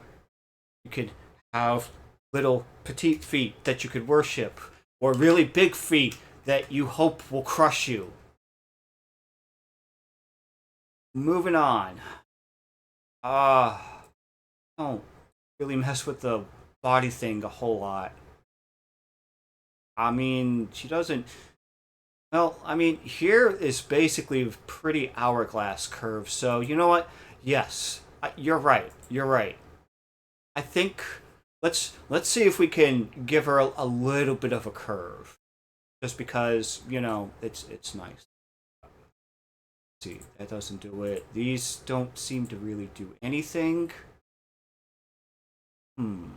you could have little petite feet that you could worship, or really big feet that you hope will crush you. Moving on. Uh, don't really mess with the body thing a whole lot. I mean, she doesn't. Well, I mean, here is basically a pretty hourglass curve. So you know what? Yes, you're right. You're right. I think let's see if we can give her a little bit of a curve, just because it's nice. See, that doesn't do it. These don't seem to really do anything. Hmm.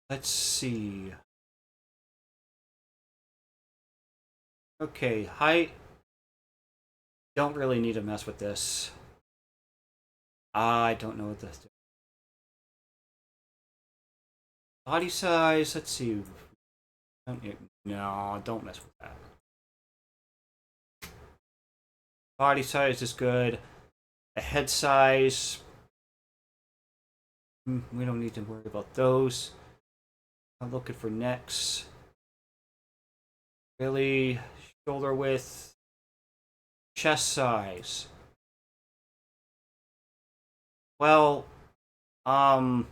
Let's see. Okay, height. Don't really need to mess with this. I don't know what this. Body size. Let's see. No, don't mess with that. Body size is good. The head size. We don't need to worry about those. I'm looking for necks. Really, shoulder width, chest size. Well, um,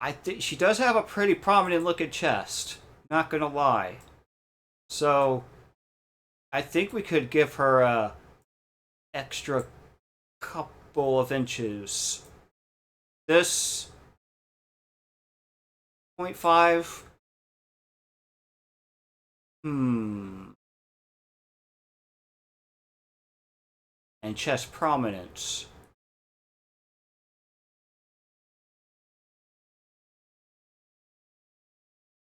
I think she does have a pretty prominent looking chest. Not gonna lie. So I think we could give her a extra couple of inches. This 0.5. Hmm. And chest prominence.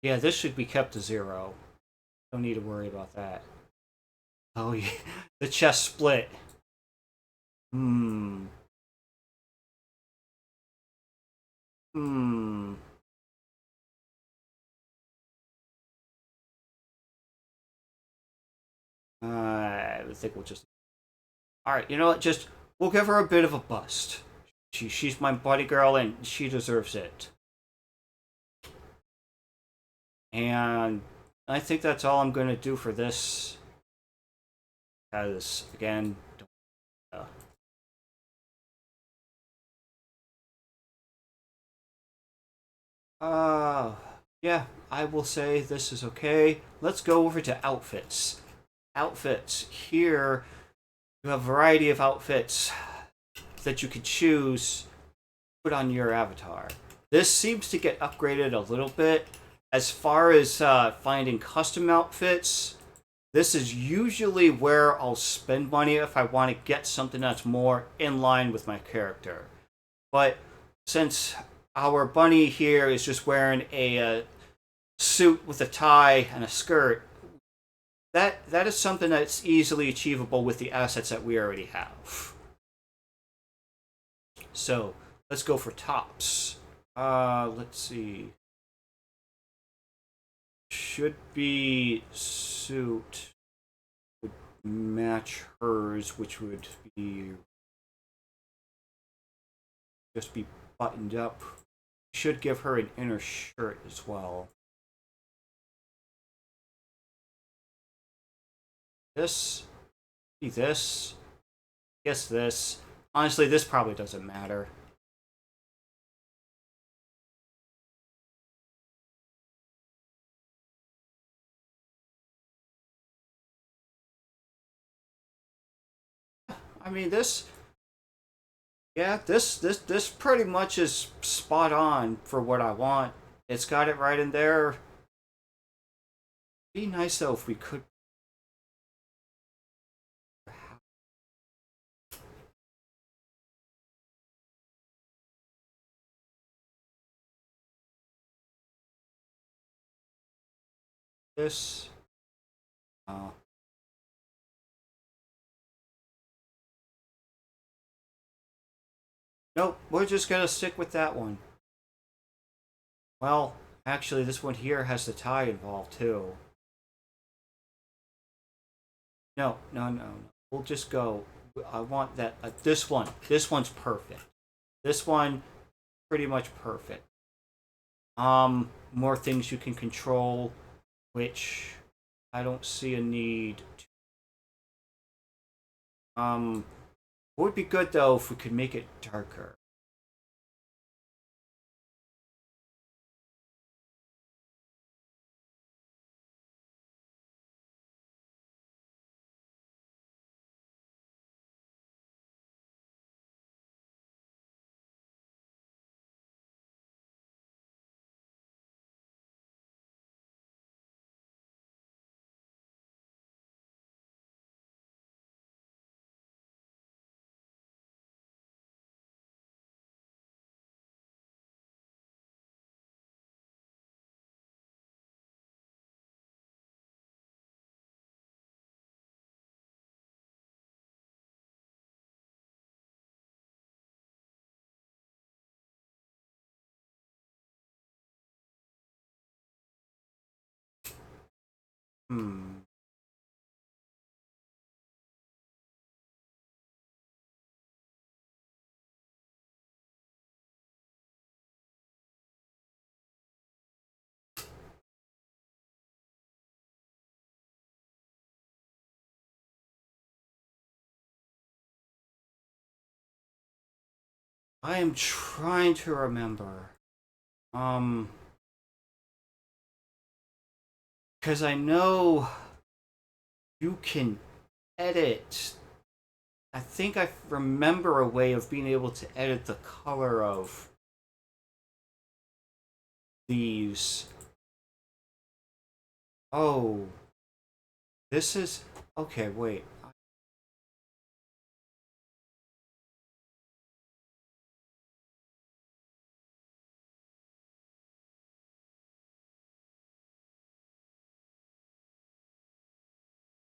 Yeah, this should be kept to 0. Don't need to worry about that. Oh yeah, the chest split. Hmm. Hmm. I think we'll just. All right, you know what? Just we'll give her a bit of a bust. She's my buddy girl, and she deserves it. And I think that's all I'm gonna do for this. Because again, uh, uh, yeah, I will say this is okay. Let's go over to outfits. Outfits here. You have a variety of outfits that you could choose put on your avatar. This seems to get upgraded a little bit. As far as finding custom outfits, this is usually where I'll spend money if I want to get something that's more in line with my character. But since our bunny here is just wearing a suit with a tie and a skirt, that is something that's easily achievable with the assets that we already have. So let's go for tops. Let's see. Should be suit would match hers, which would be just be buttoned up. Should give her an inner shirt as well. This, this, guess this. Honestly, this probably doesn't matter. I mean, this, yeah, this pretty much is spot on for what I want. It's got it right in there. Be nice though if we could. This. Uh, nope, we're just gonna stick with that one. Well, actually, this one here has the tie involved too. No, no, no, no. We'll just go. I want that. This one. This one's perfect. This one, pretty much perfect. More things you can control, which I don't see a need. It would be good though if we could make it darker. Hmm. I am trying to remember. Um, because I know you can edit. I think I remember a way of being able to edit the color of these. Oh, this is okay. Wait.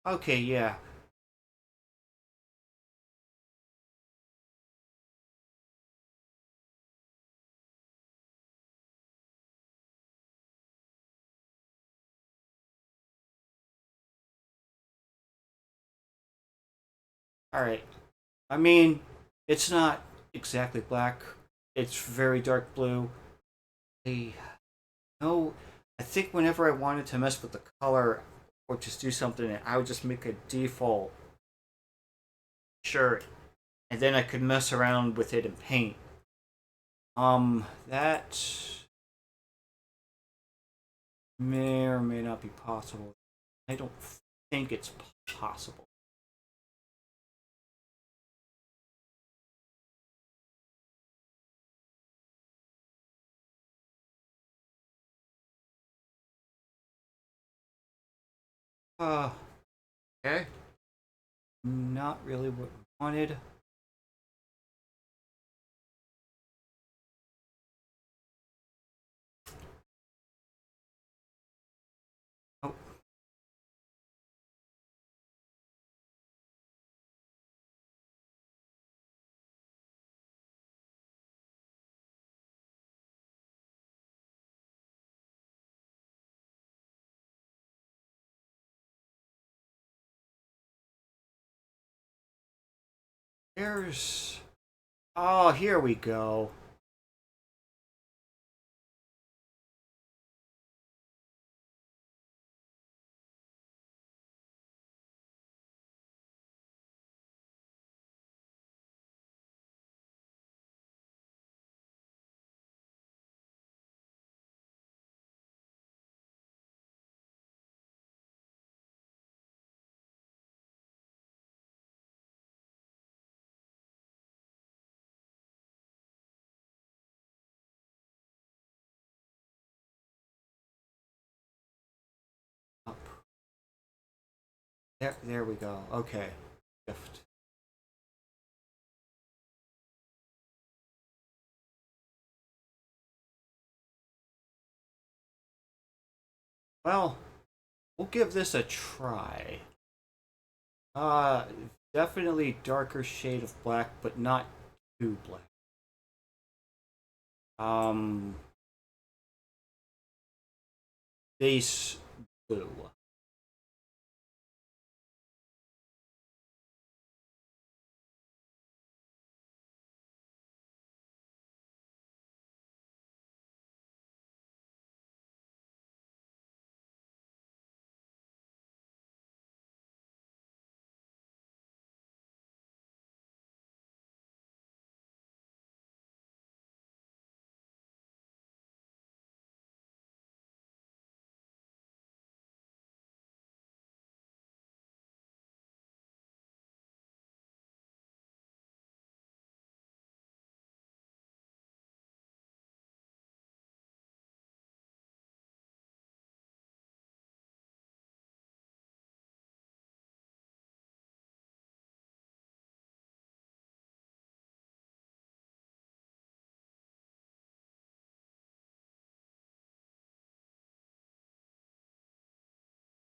Okay, yeah. All right. I mean, it's not exactly black. It's very dark blue. I no, I think whenever I wanted to mess with the color or just do something, I would just make a default shirt, and then I could mess around with it in paint. That may or may not be possible. I don't think it's possible. Uh, okay. Not really what we wanted. Oh, there's. Oh, here we go. There we go. Okay. Shift. Well, we'll give this a try. Uh, Definitely darker shade of black, but not too black. Um, Base blue.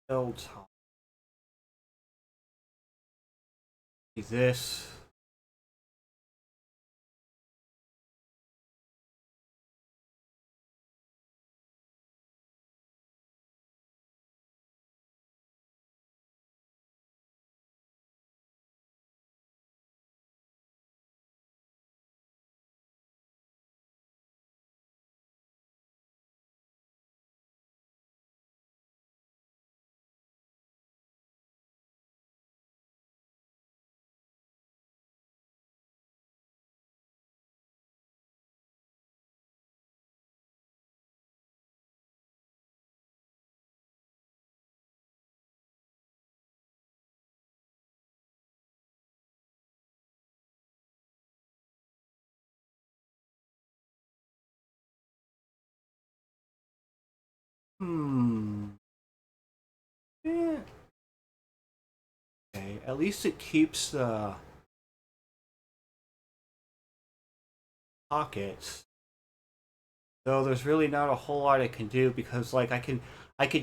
Hilltop. This. Hmm. Yeah. Okay. At least it keeps the pockets. Though there's really not a whole lot I can do because like I can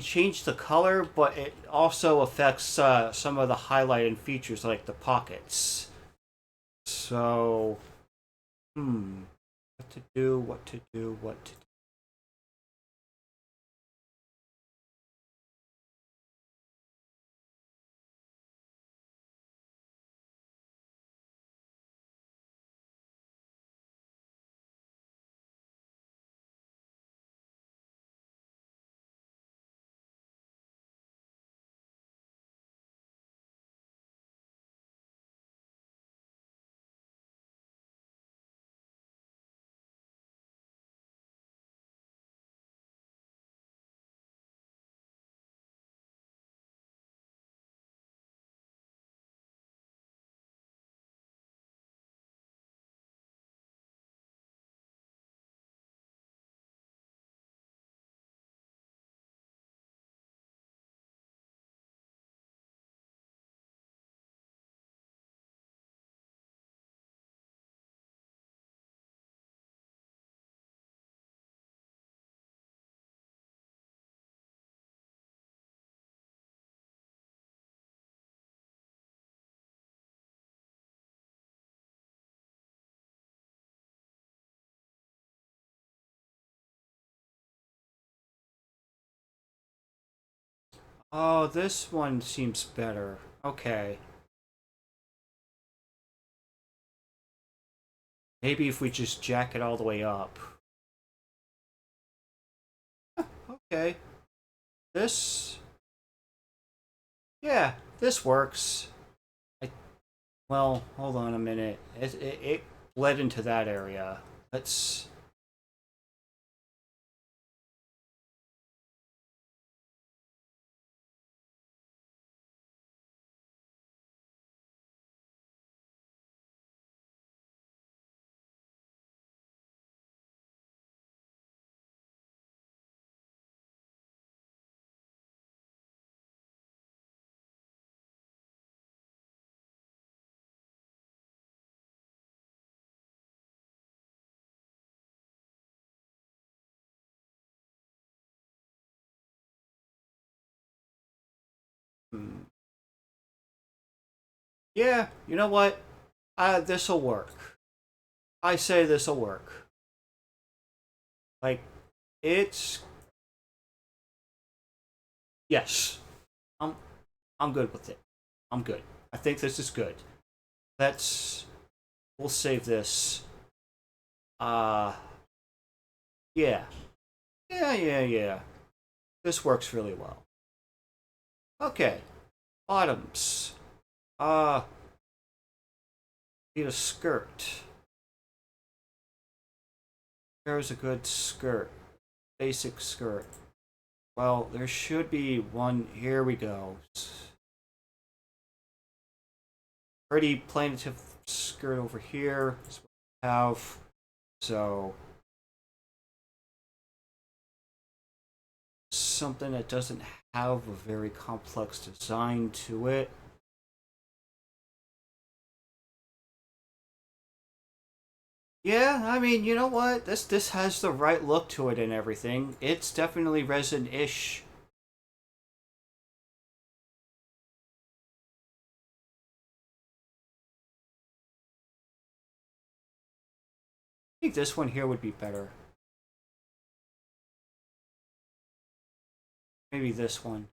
change the color, but it also affects some of the highlighted features like the pockets. So, what to do? What to do? What to do? Oh, this one seems better. Okay. Maybe if we just jack it all the way up. Okay. This. Yeah, this works. I, well, hold on a minute. It bled into that area. Let's. Yeah, you know what? This'll work. I say this'll work. Like, it's yes. I'm I'm good with it. I'm good. I think this is good. Let's we'll save this. Uh yeah. Yeah. This works really well. Okay. Bottoms. Uh need a skirt. Here's a good skirt. Basic skirt. Well, there should be one. Here we go. Pretty plaintive skirt over here. That's what we have. So something that doesn't have a very complex design to it. Yeah, I mean, you know what? This has the right look to it and everything. It's definitely resin-ish. I think this one here would be better. Maybe this one.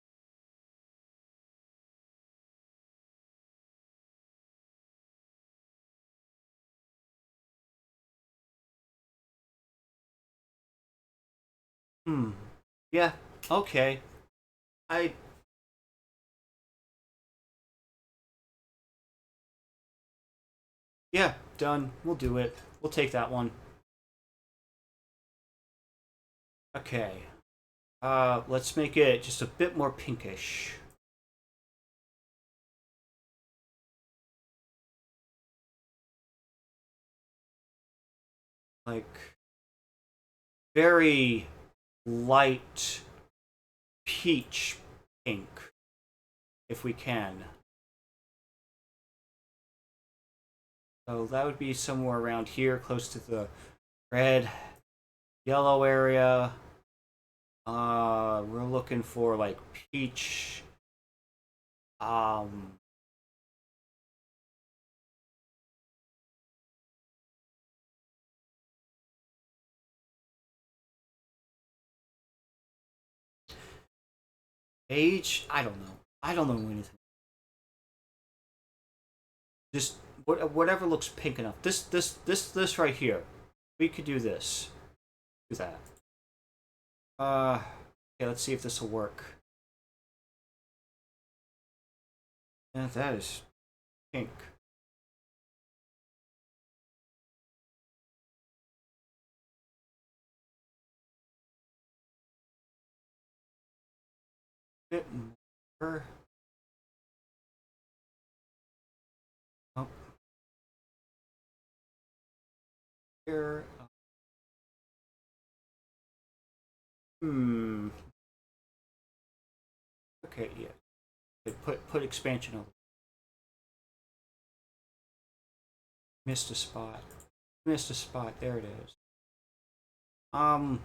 Hmm. Yeah. Okay. I yeah, done. We'll do it. We'll take that one. Okay. Let's make it just a bit more pinkish. Like very light peach pink if we can. So that would be somewhere around here, close to the red, yellow area. We're looking for like peach. Um, age. I don't know. I don't know anything. Just whatever looks pink enough. This right here. We could do this. Do that. Okay. Let's see if this will work. Yeah, that is pink. Bit more. Oh, here. Hmm. Okay. Yeah. Put expansion on. Missed a spot. Missed a spot. There it is. Um.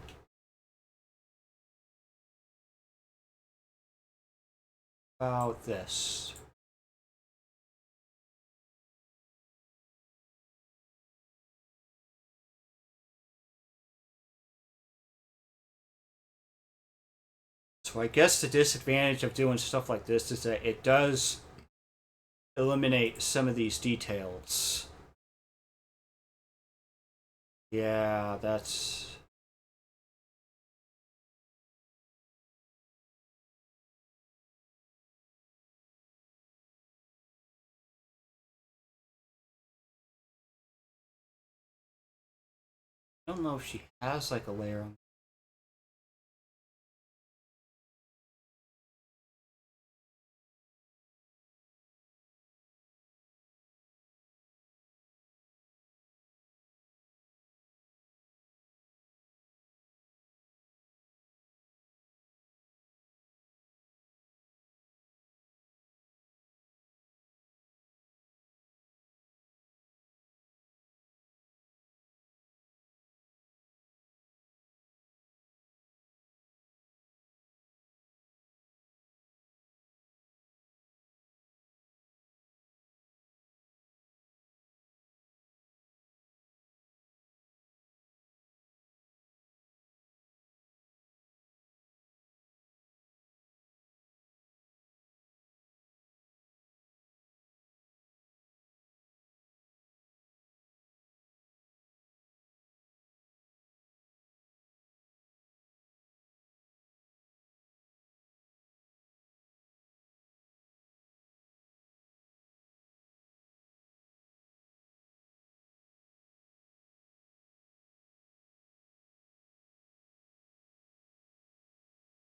About this. So I guess the disadvantage of doing stuff like this is that it does eliminate some of these details. Yeah, that's. I don't know if she has like a layer on.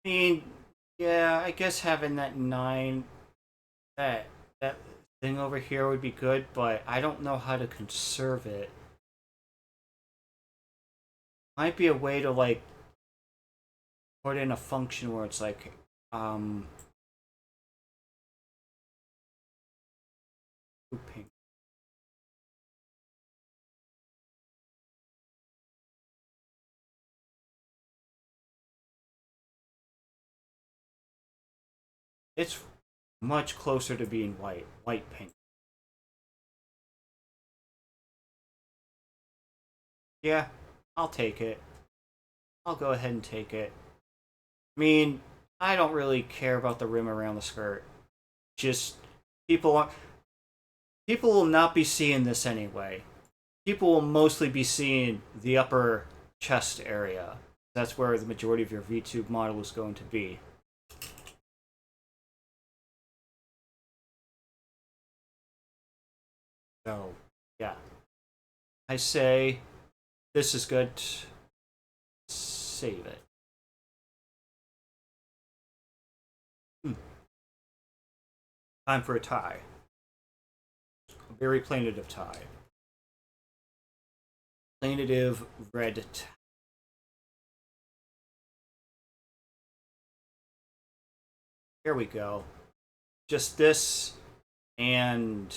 I mean, yeah, I guess having that 9, that that thing over here would be good, but I don't know how to conserve it. Might be a way to like put in a function where it's like um looping. It's much closer to being white pink. Yeah, I'll take it. I'll go ahead and take it. I mean, I don't really care about the rim around the skirt. Just people are, people will not be seeing this anyway. People will mostly be seeing the upper chest area. That's where the majority of your VTube model is going to be. So, yeah. I say this is good. Save it. Hmm. Time for a tie. A very plaintive tie. Plaintive red tie. Here we go. Just this and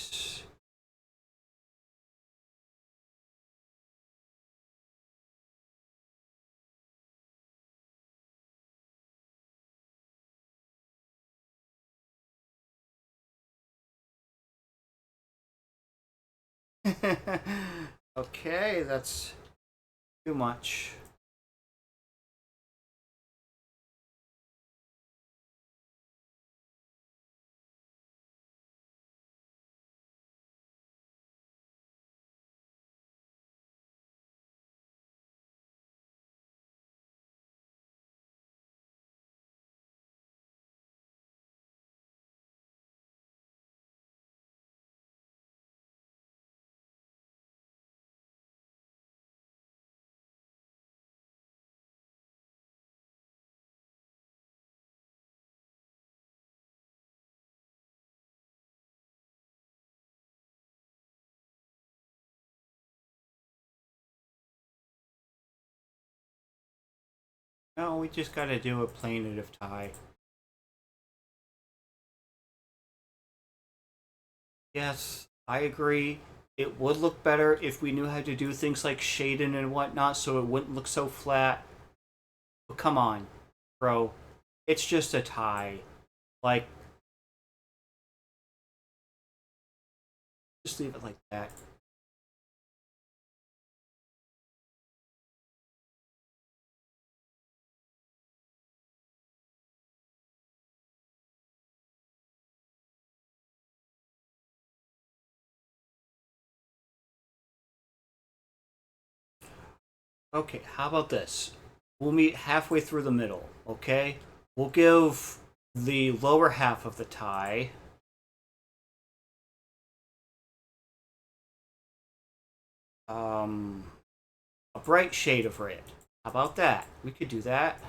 okay, that's too much. No, we just gotta do a plaintive tie. Yes, I agree. It would look better if we knew how to do things like shading and whatnot so it wouldn't look so flat. But come on, bro. It's just a tie. Like, just leave it like that. Okay, how about this? We'll meet halfway through the middle, okay? We'll give the lower half of the tie um a bright shade of red. How about that? We could do that.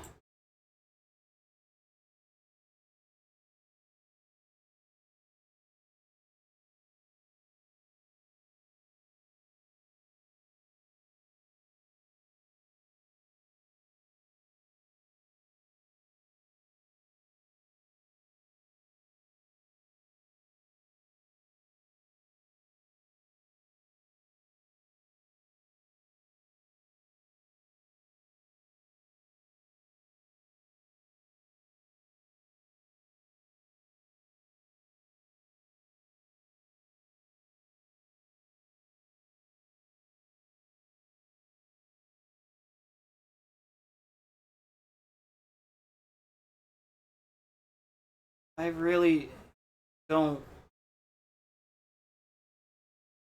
I really don't.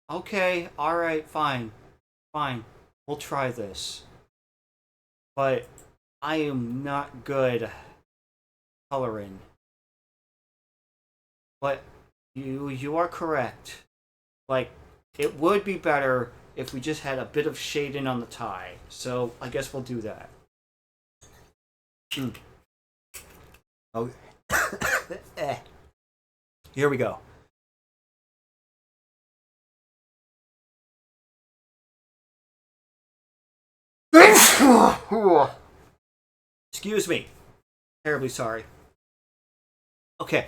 Okay, alright, fine. Fine. We'll try this. But I am not good coloring. But you are correct. Like, it would be better if we just had a bit of shading on the tie. So I guess we'll do that. Mm. Oh, here we go. Excuse me. Terribly sorry. Okay.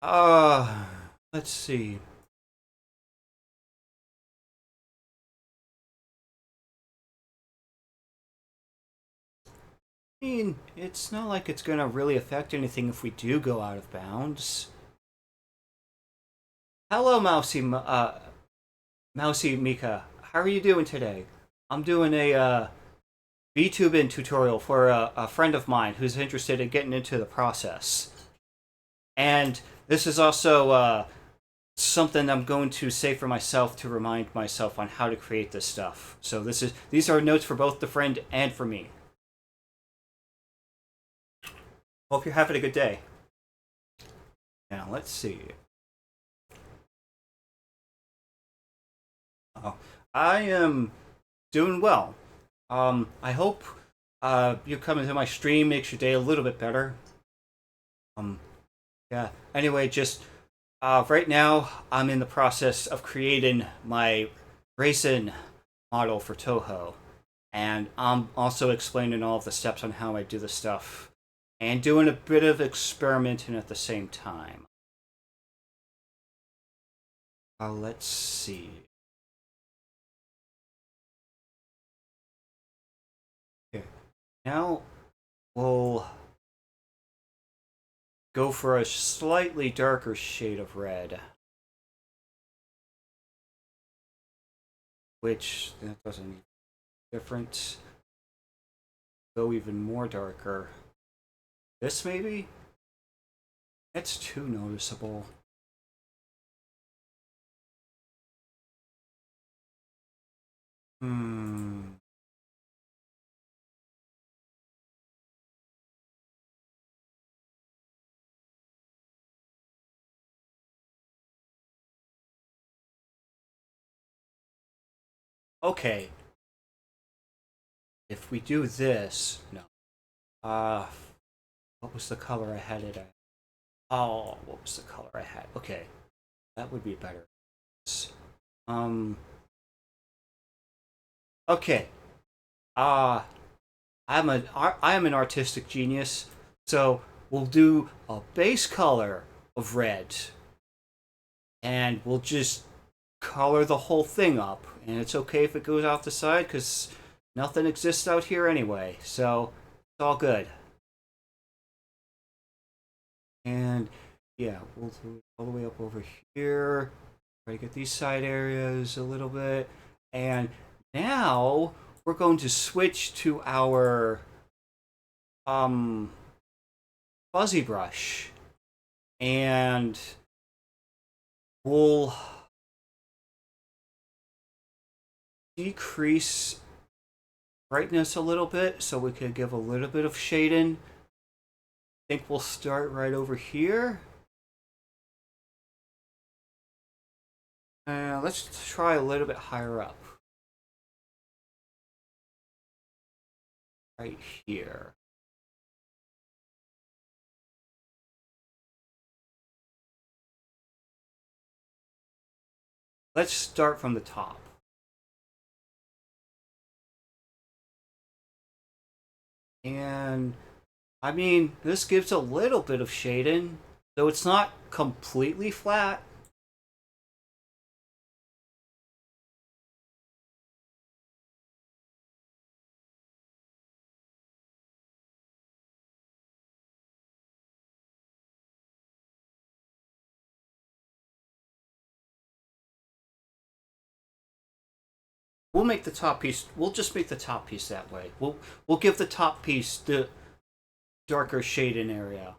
Uh, let's see. I mean, it's not like it's gonna really affect anything if we do go out of bounds. Hello, Mousy Mika. How are you doing today? I'm doing a vtubing tutorial for a friend of mine who's interested in getting into the process. And this is also something I'm going to say for myself to remind myself on how to create this stuff. So these are notes for both the friend and for me. Hope you're having a good day. Now let's see. Oh, I am doing well. I hope you coming to my stream makes your day a little bit better. Um, yeah. Anyway, just right now I'm in the process of creating my racing model for Toho, and I'm also explaining all of the steps on how I do the stuff, and doing a bit of experimenting at the same time. Let's see. Okay. Now we'll go for a slightly darker shade of red. Which, that doesn't make a difference. Go even more darker. This maybe? That's too noticeable. Hmm. Okay. If we do this, no. What was the color I had it at? Oh, what was the color I had? Okay, that would be better. Um. Okay. Uh I am an artistic genius, so we'll do a base color of red, and we'll just color the whole thing up. And it's okay if it goes off the side because nothing exists out here anyway, so it's all good. And yeah, we'll do it all the way up over here. Try to get these side areas a little bit. And now we're going to switch to our um fuzzy brush, and we'll decrease brightness a little bit so we can give a little bit of shading. I think we'll start right over here. Let's try a little bit higher up. Right here. Let's start from the top. And I mean, this gives a little bit of shading, though it's not completely flat. We'll make the top piece. We'll just make the top piece that way. We'll give the top piece the darker shading area.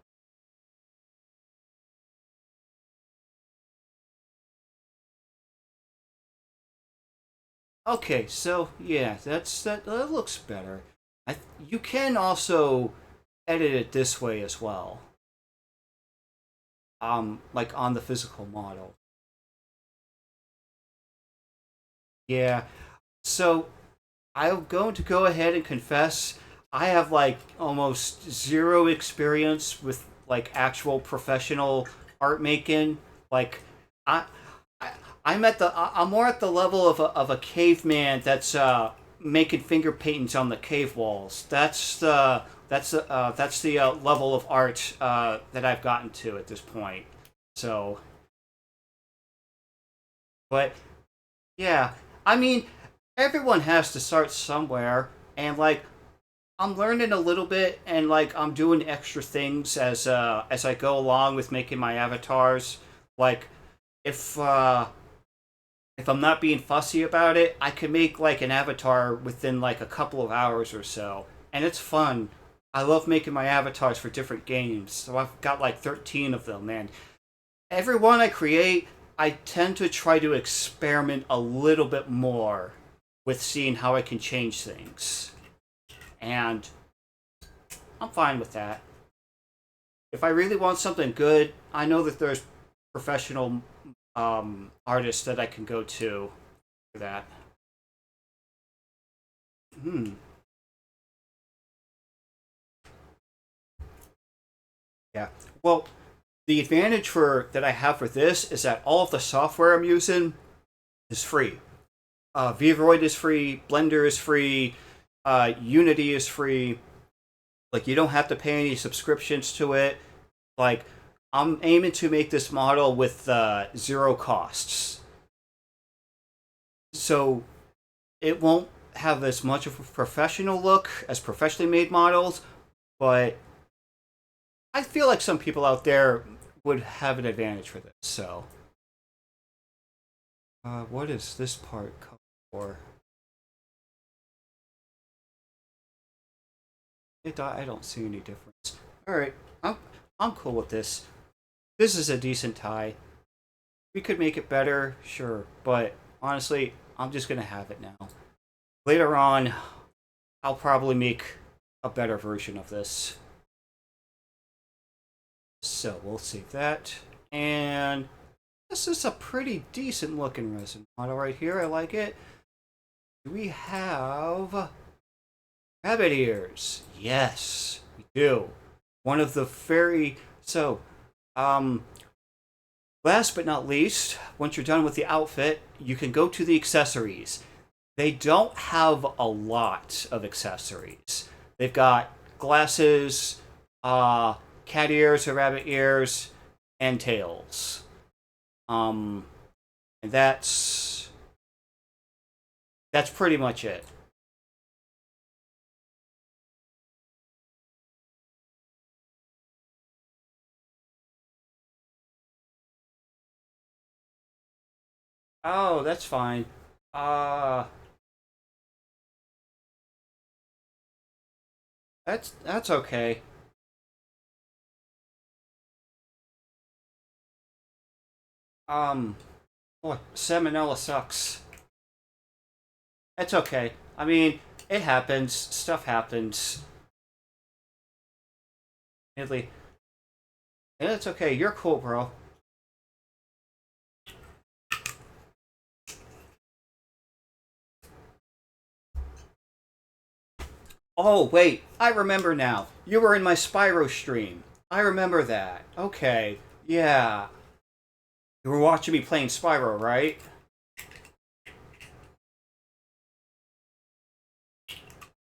Okay, so yeah, that looks better. You can also edit it this way as well. Like on the physical model. Yeah. So I'm going to go ahead and confess I have like almost zero experience with like actual professional art making. Like I, I I'm more at the level of a caveman that's making finger paintings on the cave walls. That's the level of art that I've gotten to at this point. So, but yeah, I mean, everyone has to start somewhere, and like I'm learning a little bit, and like I'm doing extra things as I go along with making my avatars. Like if if I'm not being fussy about it, I can make like an avatar within like a couple of hours or so, and it's fun. I love making my avatars for different games, so I've got like 13 of them, and every one I create, I tend to try to experiment a little bit more with seeing how I can change things, and I'm fine with that. If I really want something good, I know that there's professional artists that I can go to for that. Hmm. Yeah. Well, the advantage for that I have for this is that all of the software I'm using is free. Vivroid is free. Blender is free. Unity is free. Like you don't have to pay any subscriptions to it. Like I'm aiming to make this model with zero costs, so it won't have as much of a professional look as professionally made models, but I feel like some people out there would have an advantage for this. So, what is this part for? I don't see any difference. All right, I'm cool with this. This is a decent tie. We could make it better, sure, but honestly, I'm just gonna have it now. Later on, I'll probably make a better version of this. So we'll save that. And this is a pretty decent looking resin model right here. I like it. Do we have rabbit ears? Yes, we do. One of the very um last but not least, once you're done with the outfit, you can go to the accessories. They don't have a lot of accessories. They've got glasses, cat ears or rabbit ears, and tails. Um, and that's pretty much it. Oh, that's fine. Uh, that's okay. Um, Boy, salmonella sucks. It's okay. I mean, it happens. Stuff happens. Italy. And it's okay. You're cool, bro. Oh, wait. I remember now. You were in my Spyro stream. I remember that. Okay. Yeah. You were watching me playing Spyro, right?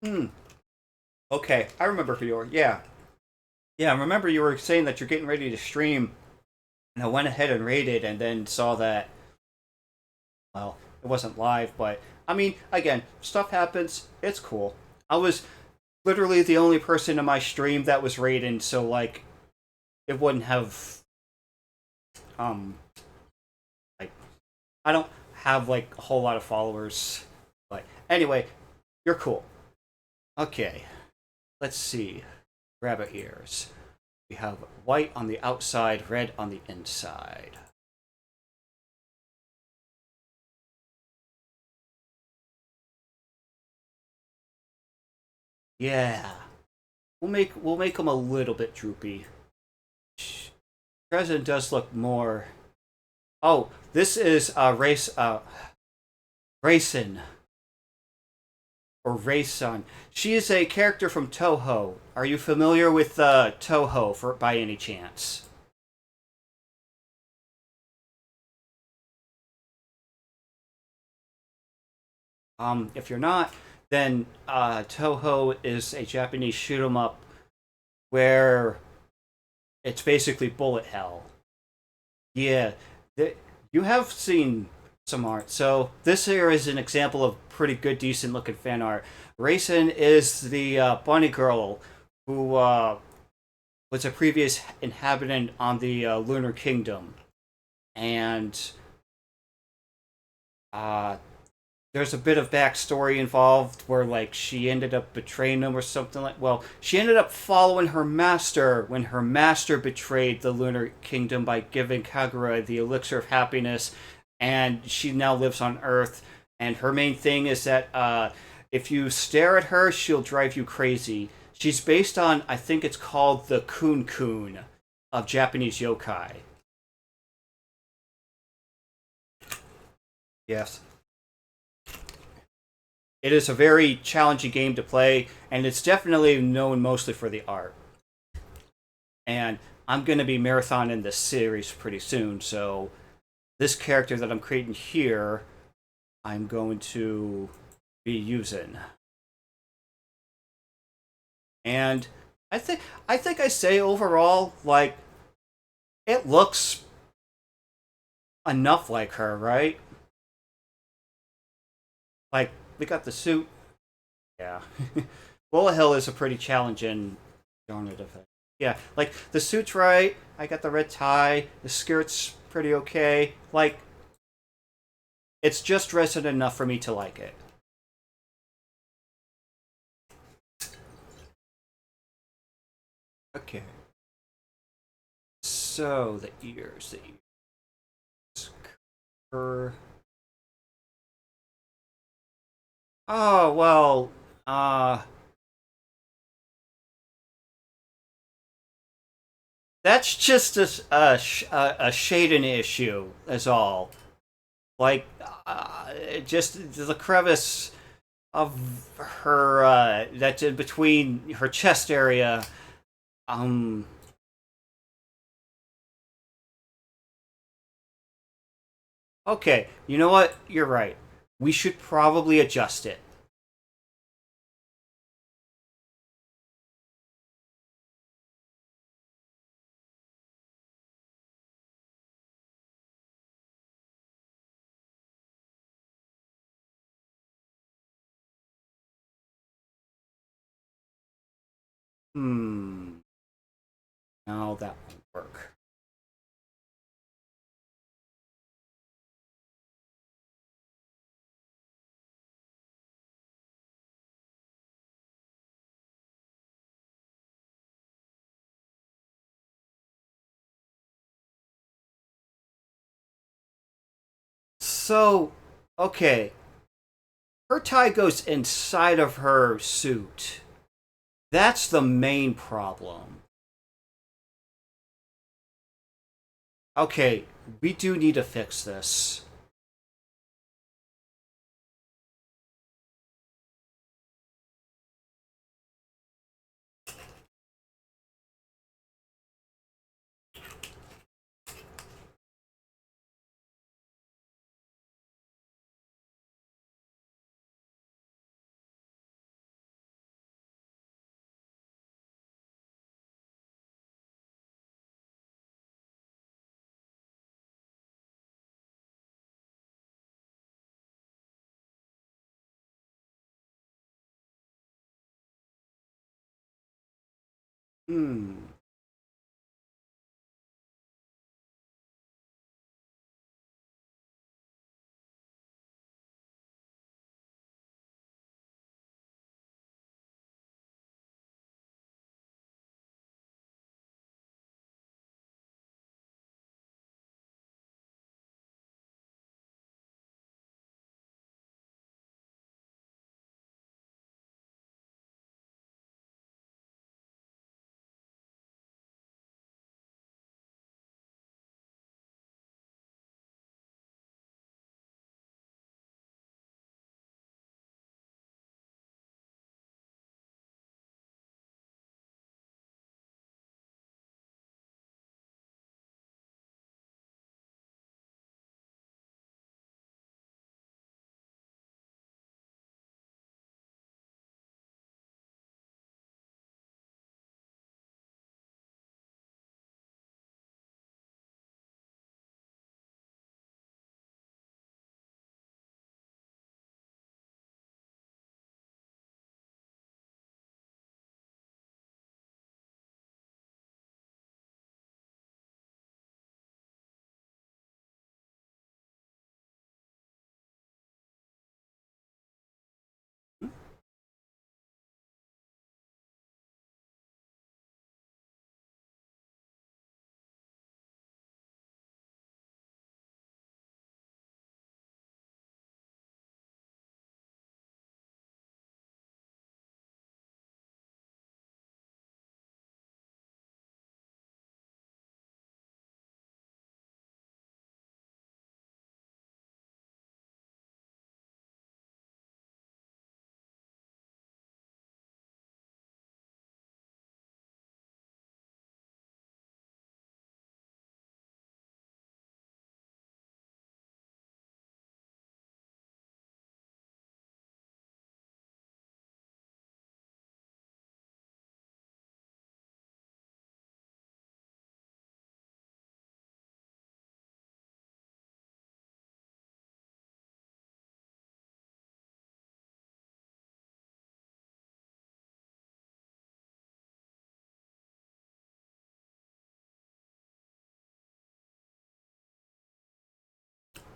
Hmm. Okay. I remember who you were. Yeah. Yeah, I remember you were saying that you're getting ready to stream, and I went ahead and raided and then saw that, well, it wasn't live, but I mean, again, stuff happens. It's cool. I was literally the only person in my stream that was raiding, so like it wouldn't have um like I don't have like a whole lot of followers. But anyway, you're cool. Okay, let's see. Rabbit ears. We have white on the outside, red on the inside. Yeah, we'll make them a little bit droopy. President does look more. Oh, this is racing. or Rei-san. She is a character from Toho. Are you familiar with Toho for by any chance? If you're not, then Toho is a Japanese shoot 'em up where it's basically bullet hell. Yeah, th- you have seen some art. So this here is an example of pretty good, decent looking fan art. Raisin is the bunny girl who was a previous inhabitant on the Lunar Kingdom, and uh, there's a bit of backstory involved where like she ended up betraying him or something like. Well, she ended up following her master when her master betrayed the Lunar Kingdom by giving Kagura the elixir of happiness, and she now lives on Earth. And her main thing is that if you stare at her, she'll drive you crazy. She's based on, I think it's called the Kun Kun of Japanese yokai. Yes. It is a very challenging game to play, and it's definitely known mostly for the art. And I'm going to be marathoning this series pretty soon, so this character that I'm creating here, I'm going to be using. And I think I say overall, like, it looks enough like her, right? Like, we got the suit. Yeah. Bullet Hill is a pretty challenging genre to fit. Yeah, like the suit's right. I got the red tie. The skirt's pretty okay. Like, it's just resonant enough for me to like it. Okay. So the ears, the ears. Oh well. Uh, that's just a shading issue. Is all. Like, just the crevice of her that's in between her chest area. Um. Okay. You know what? You're right. We should probably adjust it. Hmm. No, that won't work. So, okay. Her tie goes inside of her suit. That's the main problem. Okay, we do need to fix this. Hmm.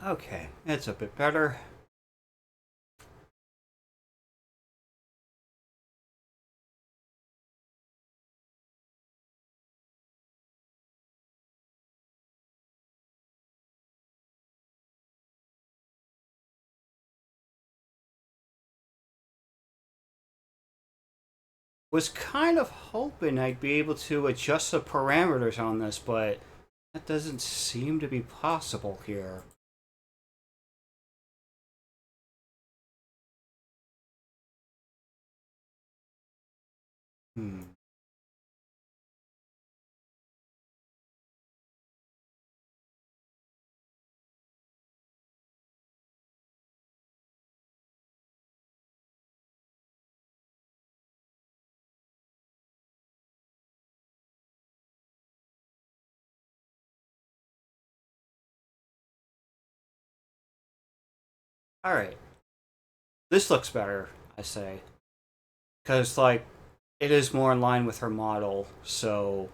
Okay, it's a bit better. Was kind of hoping I'd be able to adjust the parameters on this, but that doesn't seem to be possible here. Hmm. Alright, this looks better, I say. Because, like, it is more in line with her model, so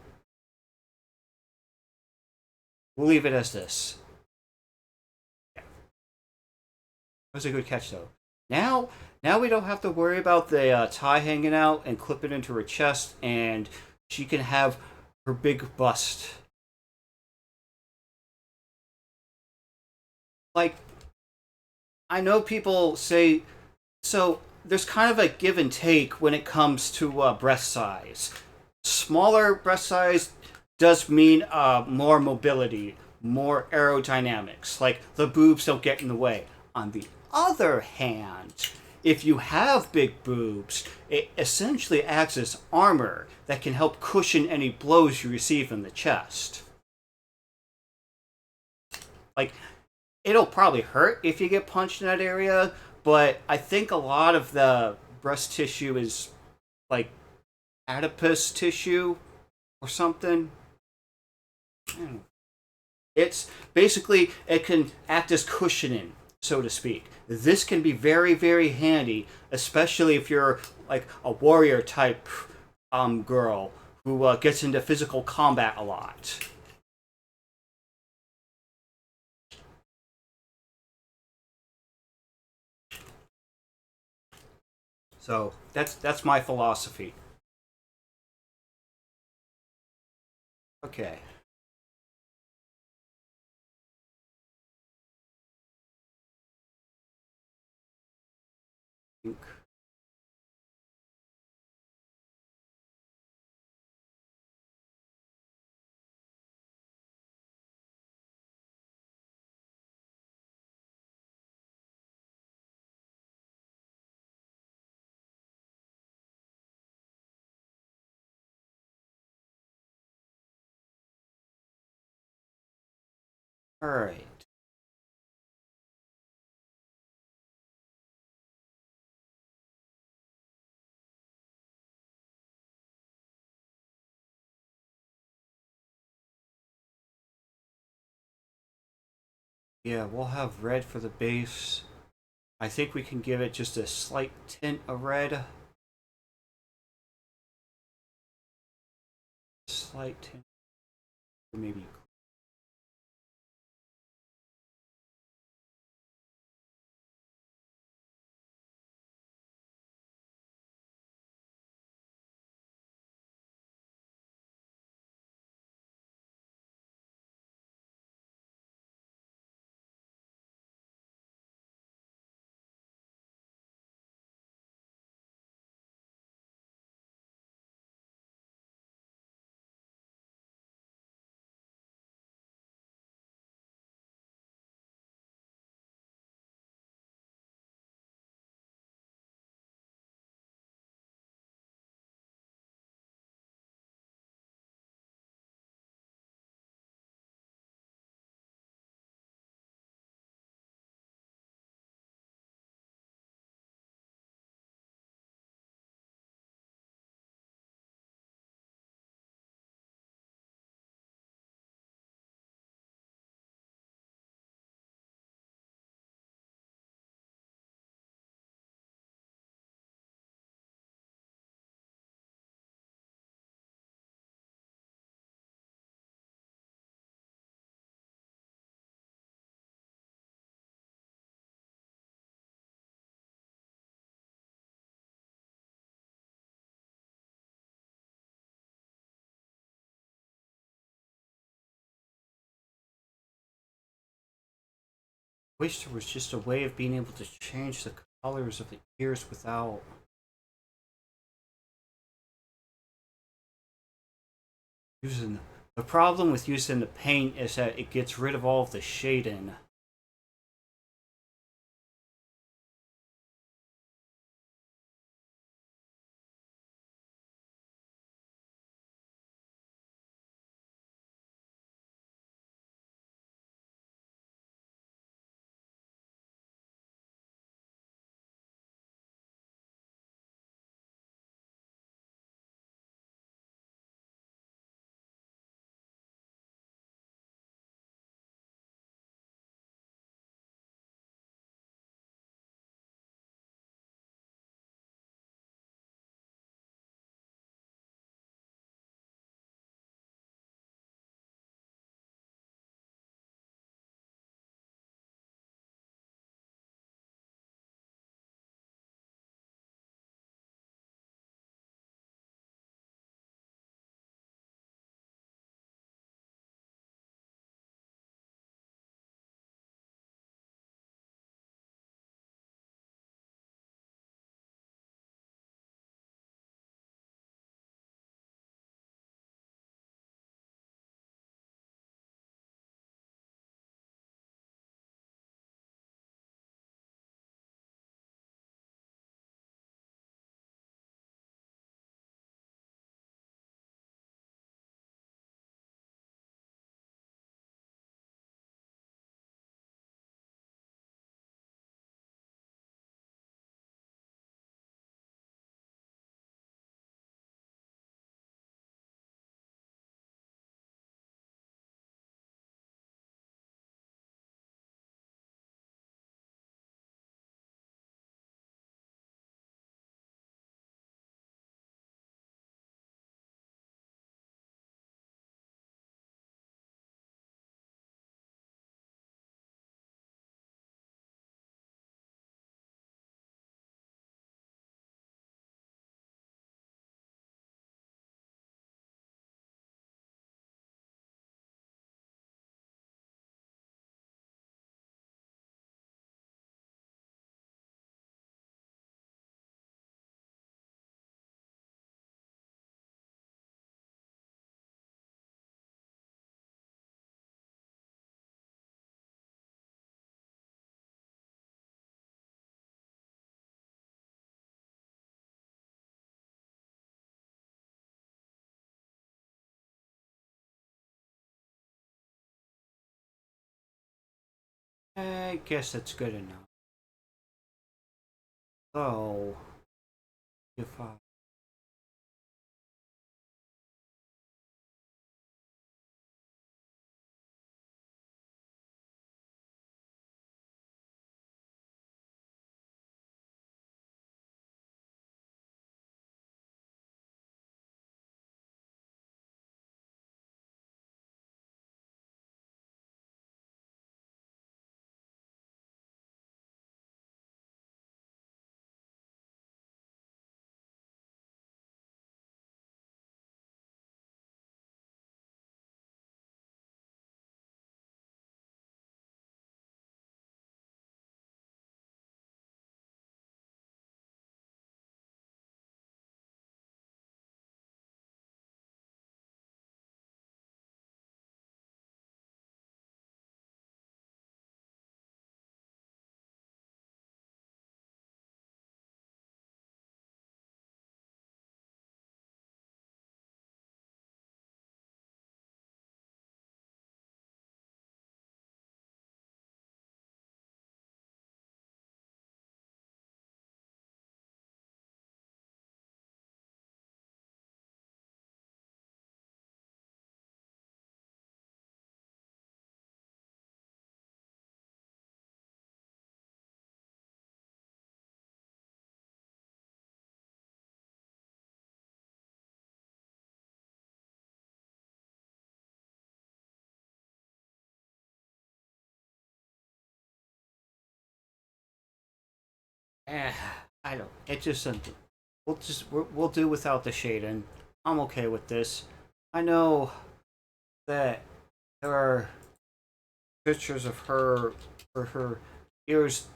we'll leave it as this. Yeah, it was a good catch, though. Now, now we don't have to worry about the tie hanging out and clip it into her chest, and she can have her big bust. Like, I know people say so. There's kind of a give and take when it comes to breast size. Smaller breast size does mean more mobility, more aerodynamics. Like the boobs don't get in the way. On the other hand, if you have big boobs, it essentially acts as armor that can help cushion any blows you receive in the chest. Like, it'll probably hurt if you get punched in that area, but I think a lot of the breast tissue is like adipose tissue or something. It's basically it can act as cushioning, so to speak. This can be very, very handy, especially if you're like a warrior type girl who gets into physical combat a lot. So that's my philosophy. Okay. All right. Yeah, we'll have red for the base. I think we can give it just a slight tint of red. Slight tint, maybe. wish there was just a way of being able to change the colors of the ears without using. The problem with using the paint is that it gets rid of all of the shading. I guess that's good enough. So, if I Eh, I don't. It just we'll do without the shading. I'm okay with this. I know that there are pictures of her or her ears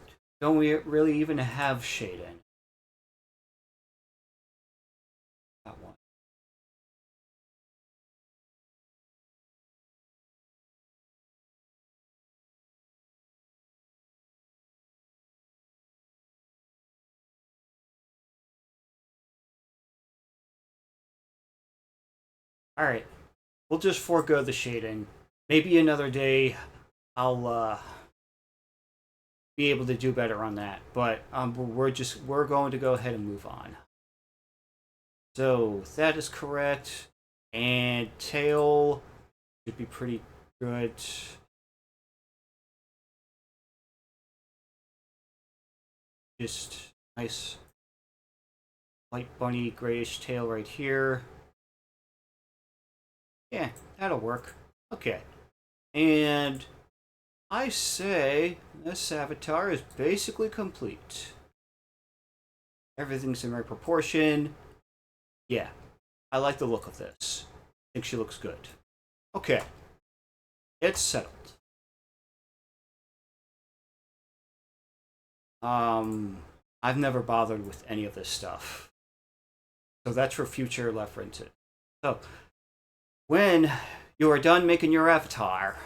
don't we really even have shading. That one. Alright, we'll just forego the shading. Maybe another day I'll be able to do better on that. But we're going to go ahead and move on. So that is correct. And tail should be pretty good. Just nice white bunny grayish tail right here. Yeah, that'll work. Okay. And I say this avatar is basically complete. Everything's in right proportion. Yeah, I like the look of this. I think she looks good. Okay, it's settled. I've never bothered with any of this stuff. So that's for future references. So, when you are done making your avatar,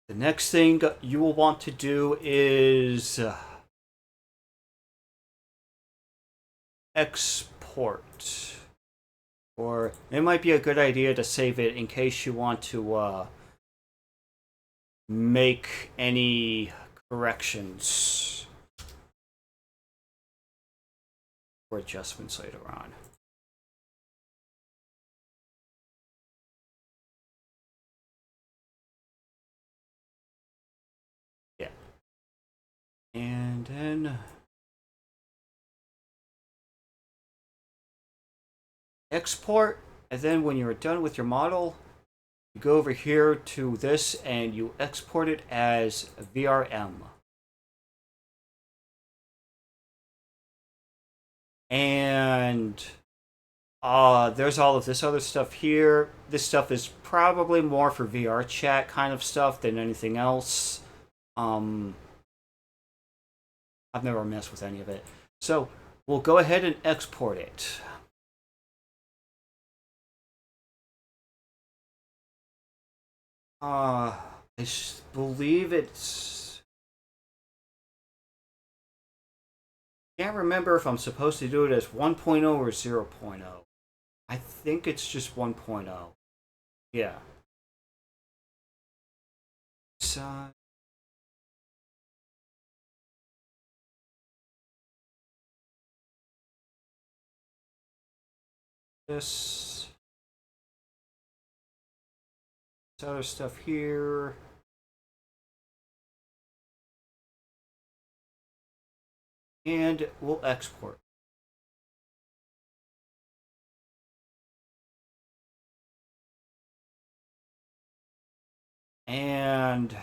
the next thing you will want to do is export. Or it might be a good idea to save it in case you want to make any corrections or adjustments later on. Yeah. And then export, and then when you're done with your model, you go over here to this and you export it as VRM. And there's all of this other stuff here. This stuff is probably more for VR chat kind of stuff than anything else. I've never messed with any of it. So we'll go ahead and export it. I believe it's... Can't remember if I'm supposed to do it as 1.0 or 0.0. I think it's just 1.0. Yeah. So... This other stuff here. And we'll export. And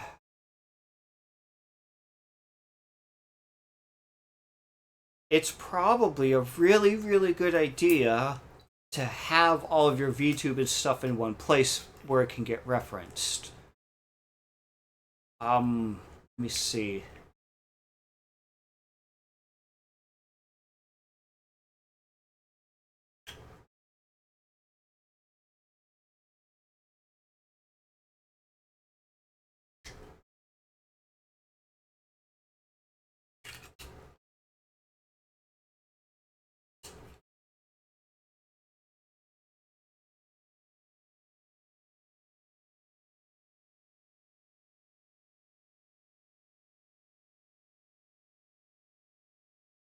it's probably a really, really good idea to have all of your VTube and stuff in one place where it can get referenced. Let me see.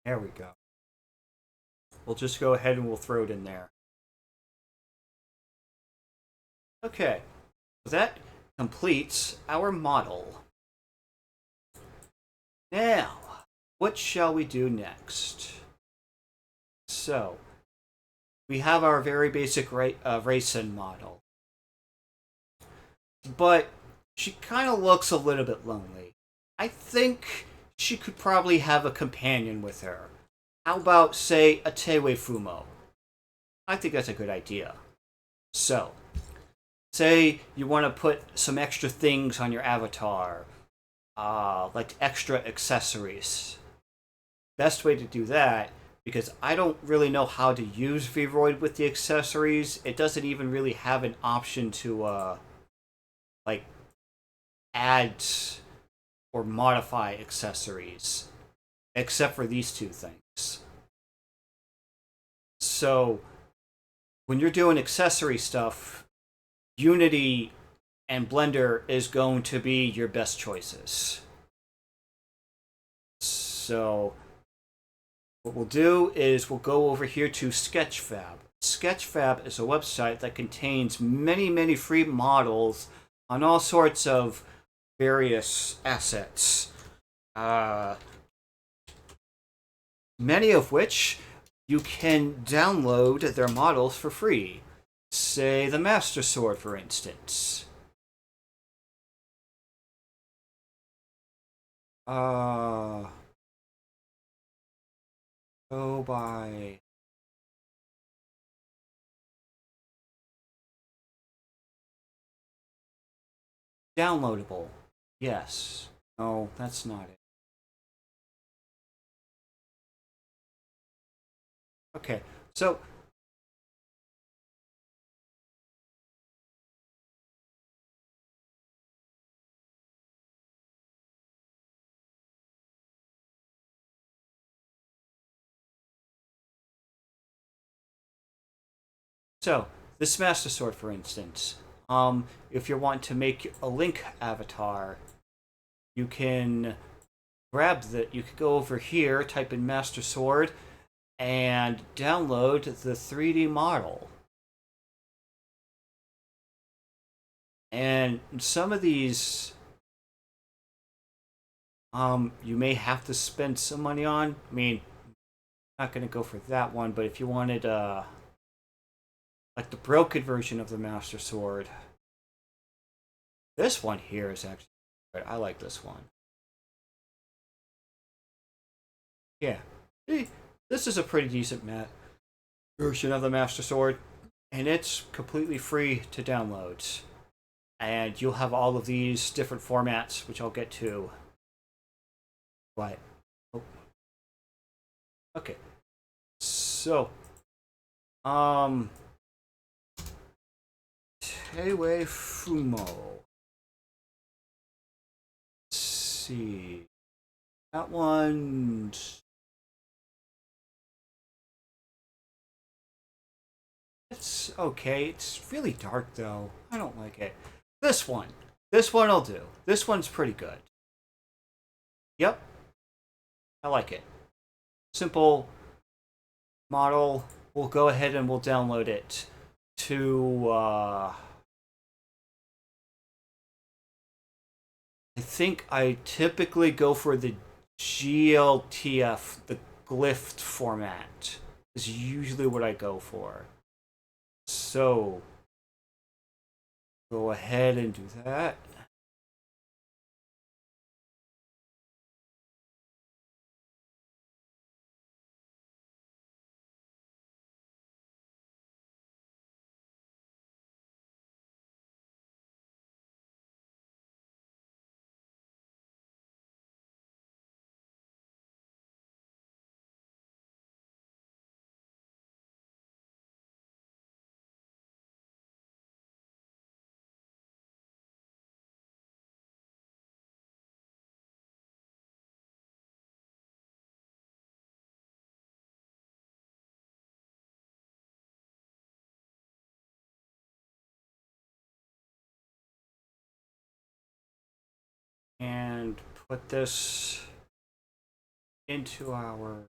There we go. We'll just go ahead and we'll throw it in there. Okay, that completes our model. Now, what shall we do next? So, we have our very basic racing model. But she kind of looks a little bit lonely. I think she could probably have a companion with her. How about, say, a Tewe Fumo? I think that's a good idea. So, say you want to put some extra things on your avatar. like extra accessories. Best way to do that, because I don't really know how to use Vroid with the accessories. It doesn't even really have an option to like add or modify accessories, except for these two things. So when you're doing accessory stuff, Unity and Blender is going to be your best choices. So what we'll do is we'll go over here to Sketchfab. Sketchfab is a website that contains many, many free models on all sorts of various assets. Many of which you can download their models for free. Say the Master Sword, for instance. Go by downloadable. Yes. No, that's not it. Okay, so this Master Sword, for instance, if you're wanting to make a Link avatar, you can grab that. You could go over here, type in Master Sword, and download the 3D model. And some of these, you may have to spend some money on. I mean, not going to go for that one, but if you wanted, like the broken version of the Master Sword, this one here is actually good. I like this one. Yeah. This is a pretty decent version of the Master Sword, and it's completely free to download. And you'll have all of these different formats, which I'll get to. But, oh, okay. So, Teiwei Fumo. Let's see. That one's. It's okay. It's really dark though. I don't like it. This one. This one will do. This one's pretty good. Yep. I like it. Simple model. We'll go ahead and we'll download it to I think I typically go for the GLTF, the glyph format. Is usually what I go for. So go ahead and do that. And put this into our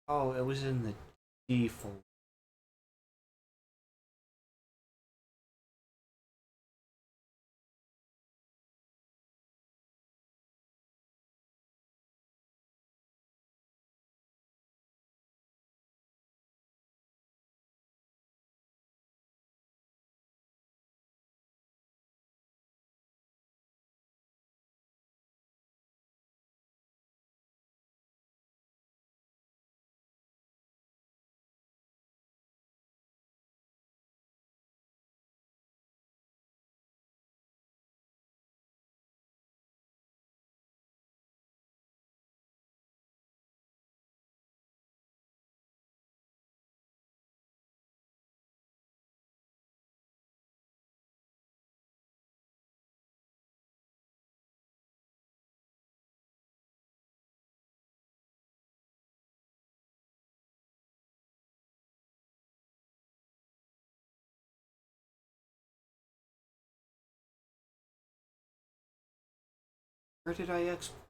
oh, it was in the default. Where did I export?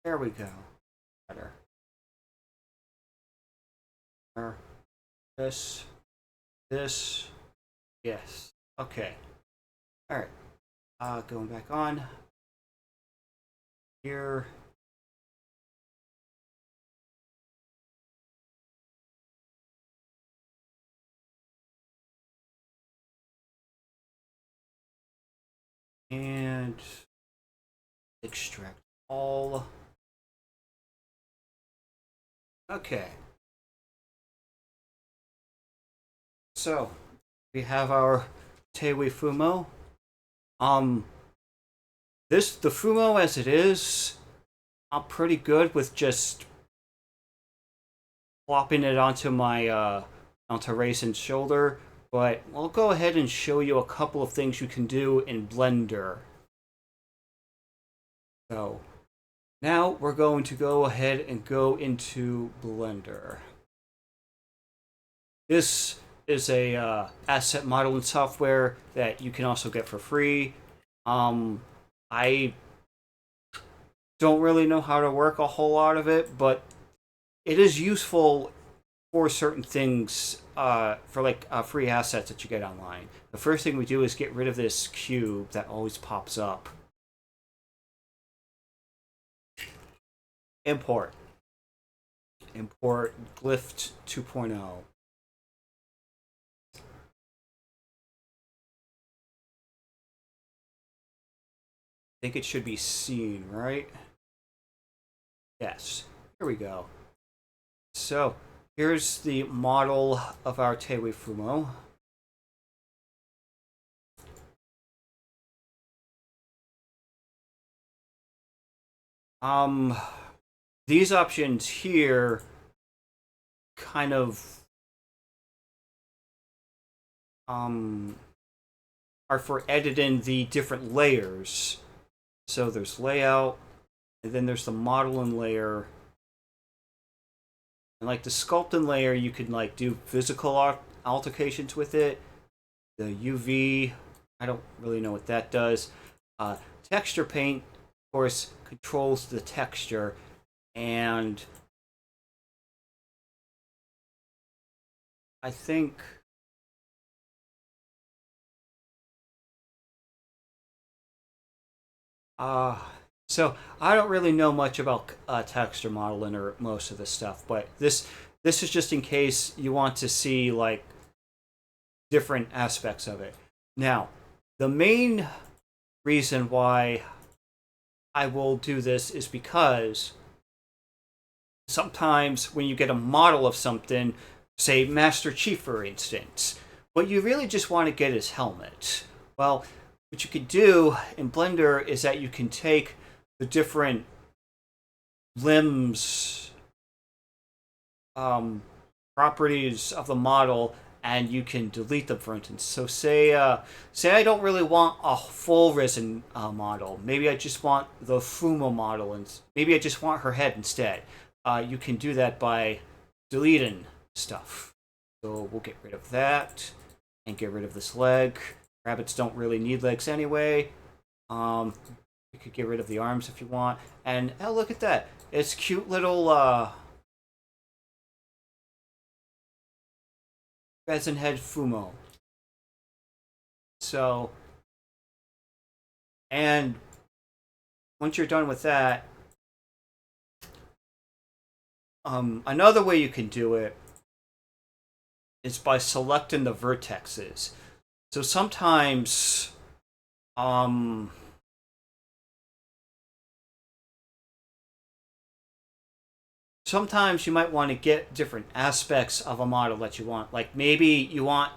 There we go. Better. This. This. Yes. Okay. All right. Going back on. Here. And extract all. Okay. So we have our Teiwi Fumo. The Fumo as it is, I'm pretty good with just plopping it onto my onto Raisin's shoulder. But I'll go ahead and show you a couple of things you can do in Blender. So now we're going to go ahead and go into Blender. This is a asset modeling software that you can also get for free. I don't really know how to work a whole lot of it, but it is useful for certain things, for like free assets that you get online. The first thing we do is get rid of this cube that always pops up. Import. Import Glyph 2.0. I think it should be seen, right? Yes. Here we go. So, here's the model of our Teiwi Fumo. These options here kind of are for editing the different layers. So there's layout, and then there's the modeling layer. And like the sculpting layer, you can like do physical altercations with it. The UV, I don't really know what that does. Texture paint, of course, controls the texture, and I think so I don't really know much about texture modeling or most of this stuff, but this is just in case you want to see like different aspects of it. Now, the main reason why I will do this is because sometimes when you get a model of something, say Master Chief for instance, but you really just want to get his helmet. Well, what you could do in Blender is that you can take the different limbs properties of the model and you can delete them, for instance. So say I don't really want a full resin model. Maybe I just want the Fumo model, and maybe I just want her head instead. You can do that by deleting stuff. So we'll get rid of that and get rid of this leg. Rabbits don't really need legs anyway. You could get rid of the arms if you want. And oh, look at that! It's cute little resin head Fumo. So, and once you're done with that, another way you can do it is by selecting the vertexes. So um, sometimes you might want to get different aspects of a model that you want. Like maybe you want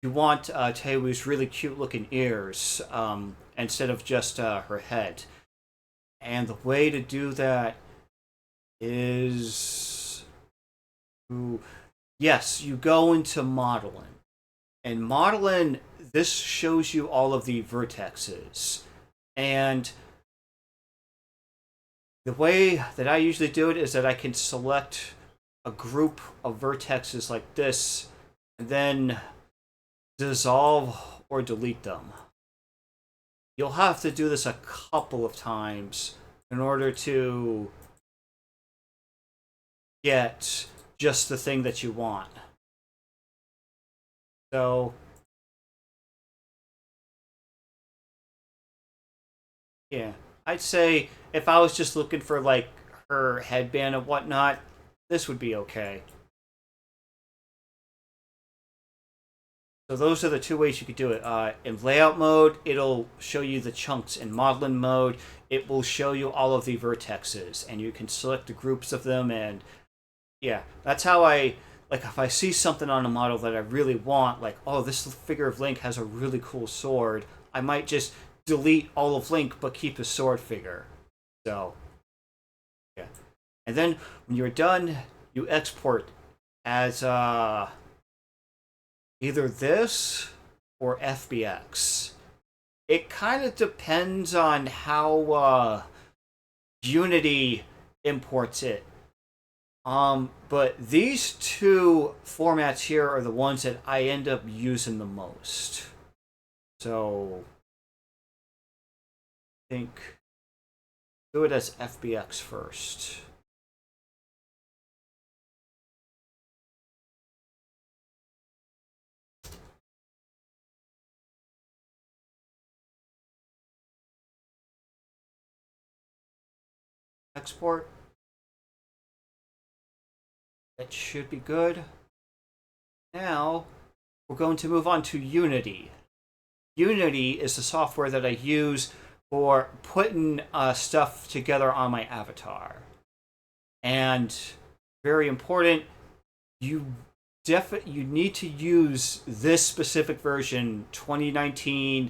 Teiwu's really cute looking ears instead of just her head. And the way to do that is yes, you go into modeling. And modeling, this shows you all of the vertexes. And the way that I usually do it is that I can select a group of vertexes like this, and then dissolve or delete them. You'll have to do this a couple of times in order to get just the thing that you want. So, yeah, I'd say if I was just looking for like her headband and whatnot, this would be okay. So those are the two ways you could do it. In layout mode, it'll show you the chunks. In modeling mode, it will show you all of the vertexes, and you can select the groups of them. And yeah, that's how I like. If I see something on a model that I really want, like oh, this figure of Link has a really cool sword, I might just delete all of Link but keep his sword figure. So yeah, and then when you're done, you export as either this or FBX. It kind of depends on how Unity imports it. But these two formats here are the ones that I end up using the most. So I think do it as FBX first. Export. That should be good. Now we're going to move on to Unity. Unity is the software that I use for putting stuff together on my avatar. And very important, you you need to use this specific version 2019.4.31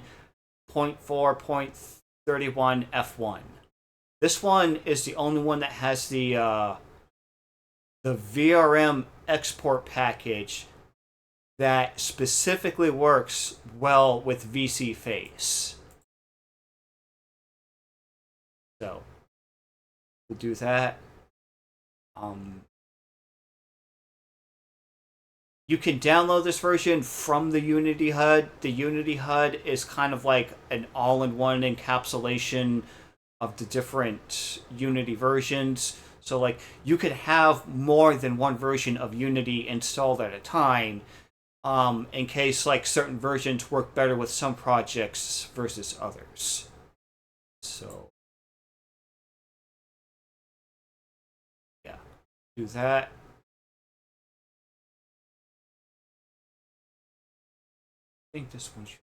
F1. This one is the only one that has the VRM export package that specifically works well with VC Face. So we'll do that. You can download this version from the Unity HUD. The Unity HUD is kind of like an all-in-one encapsulation of the different Unity versions. So like you could have more than one version of Unity installed at a time, in case like certain versions work better with some projects versus others. So yeah, do that. I think this one should.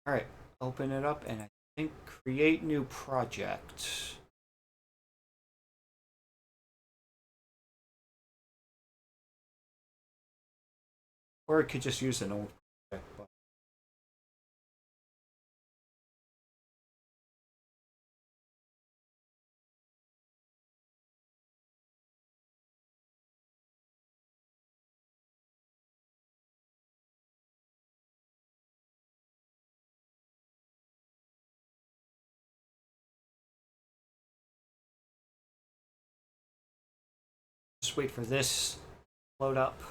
All right, open it up and I think create new project. Or it could just use an old project. But just wait for this load up.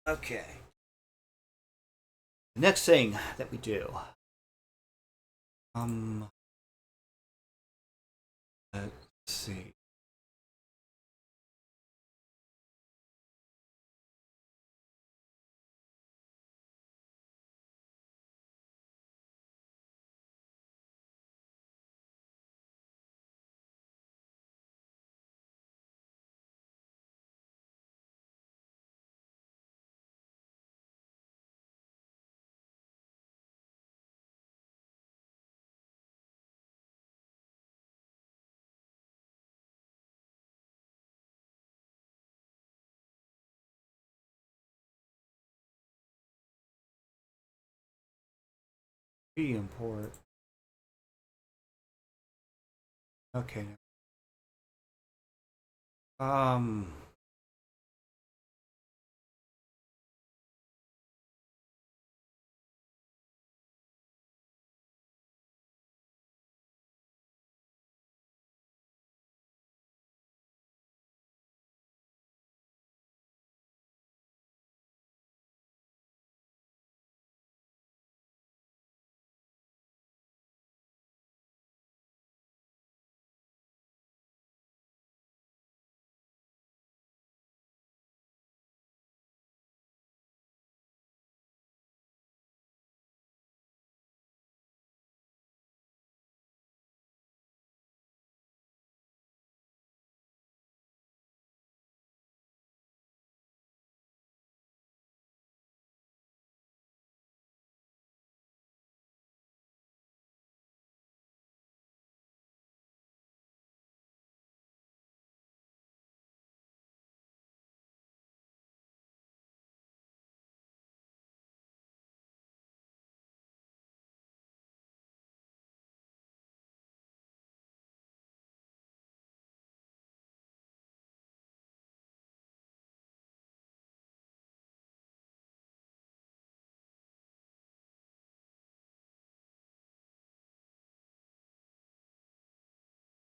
Okay. The next thing that we do, um, let's see. Import. Okay. Um.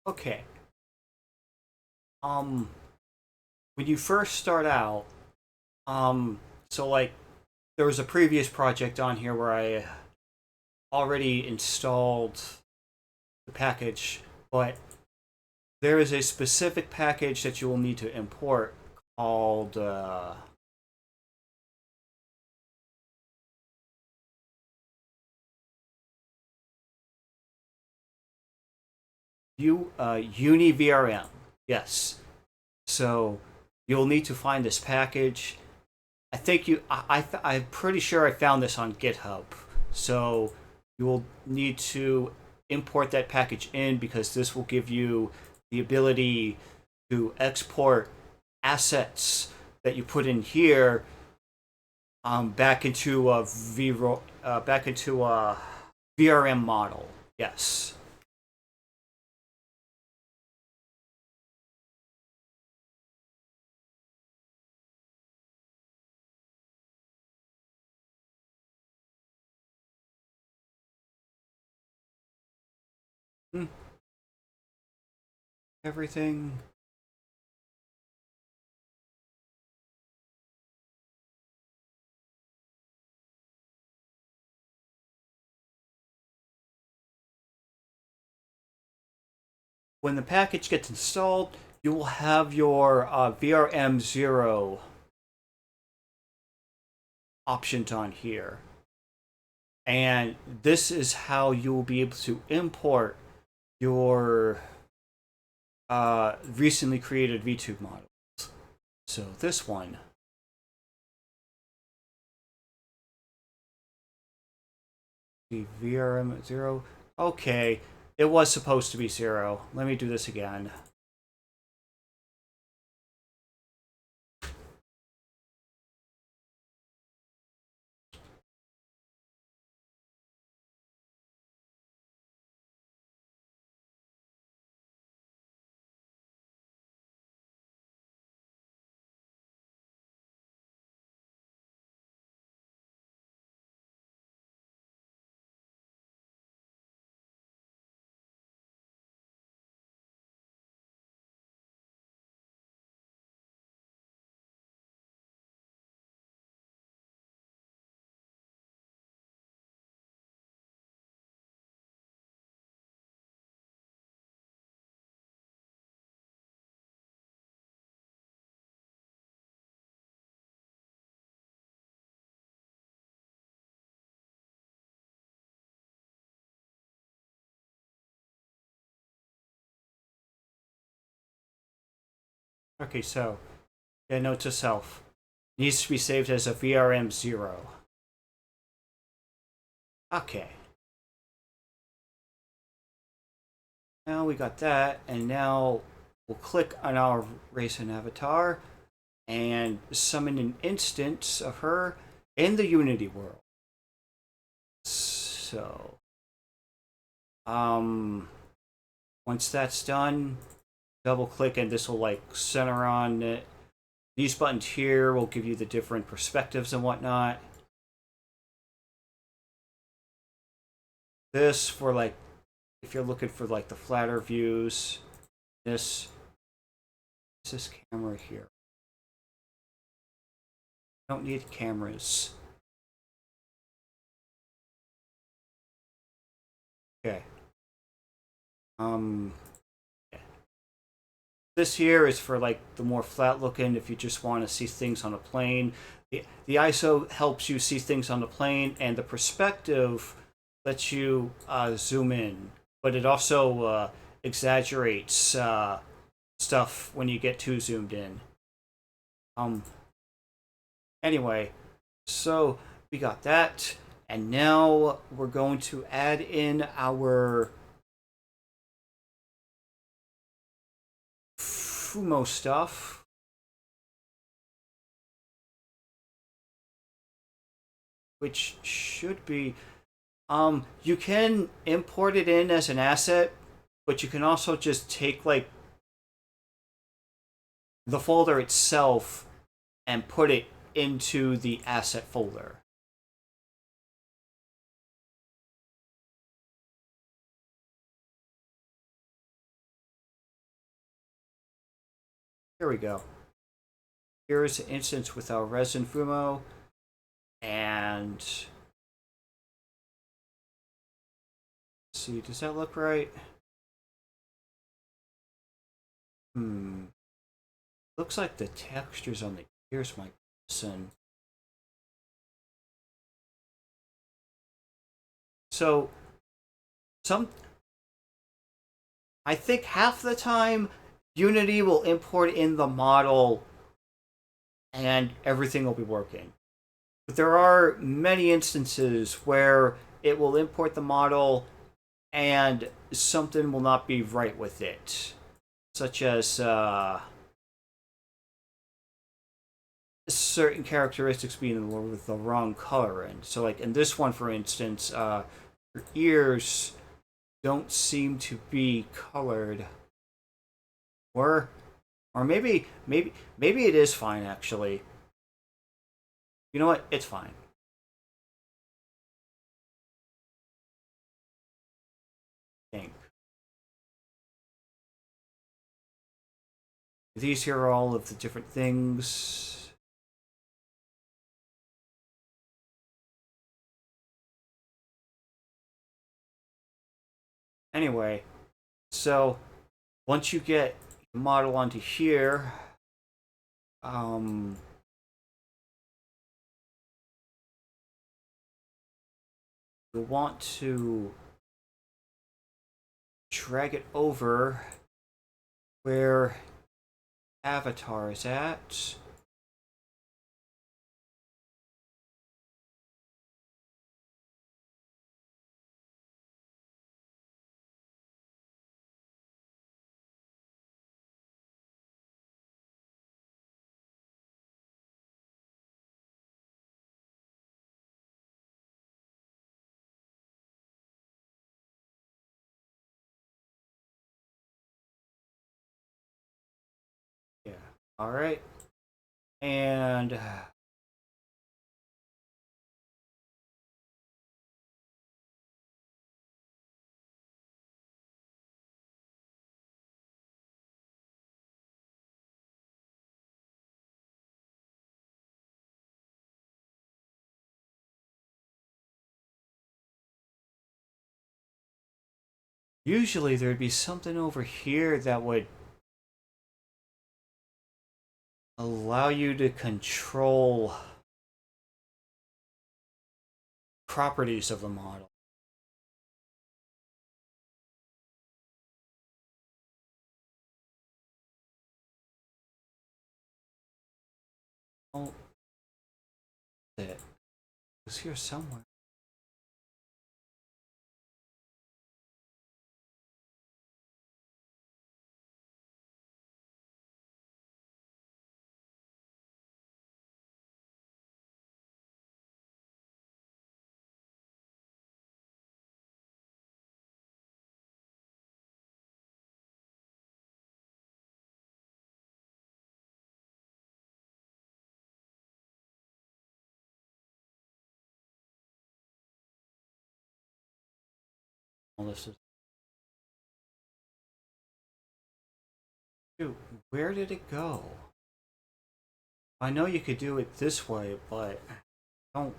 Okay. Um. When you first start out, so like there was a previous project on here where I already installed the package, but there is a specific package that you will need to import called UniVRM. Yes. So you'll need to find this package. I think I'm pretty sure I found this on GitHub. So you will need to import that package in because this will give you the ability to export assets that you put in here back into a VRM model. Yes. Hmm, everything. When the package gets installed, you will have your VRM0 options on here. And this is how you will be able to import your recently created VTube models. So this one, the VRM0. Okay, it was supposed to be 0. Let me do this again. Okay, so yeah, note to self needs to be saved as a VRM0. Okay. Now we got that, and now we'll click on our Raisin avatar and summon an instance of her in the Unity world. So, once that's done, double click and this will like center on it. These buttons here will give you the different perspectives and whatnot. This for like, if you're looking for like the flatter views, this camera here. Don't need cameras. Okay. Yeah. This here is for like the more flat looking if you just want to see things on a plane. The ISO helps you see things on the plane, and the perspective lets you zoom in, but it also exaggerates stuff when you get too zoomed in. Anyway, so we got that, and now we're going to add in our Fumo stuff. Which should be, you can import it in as an asset, but you can also just take like the folder itself and put it into the asset folder. Here we go. Here's an instance with our resin Fumo, and let's see, does that look right? Looks like the textures on the ears might be missing. So, I think half the time Unity will import in the model and everything will be working. But there are many instances where it will import the model and something will not be right with it, such as certain characteristics being with the wrong color in. So, like in this one, for instance, your ears don't seem to be colored, or maybe it is fine actually. You know what? It's fine. I think these here are all of the different things. Anyway, so once you get the model onto here, you'll want to drag it over where avatar is at. Yeah. All right. And usually there'd be something over here that would allow you to control properties of the model. Oh, it was here somewhere. Oh, this is. Dude, where did it go? I know you could do it this way, but I don't.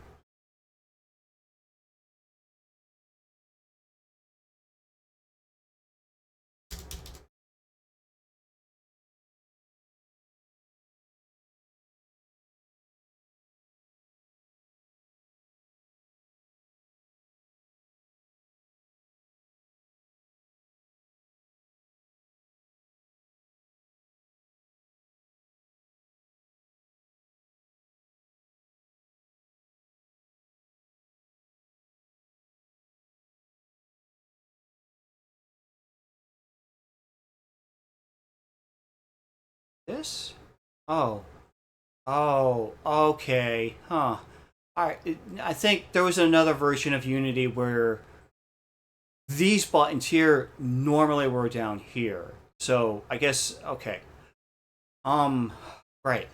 This? Oh. Oh, okay. Huh. Alright, I think there was another version of Unity where these buttons here normally were down here. So I guess okay. Um, right.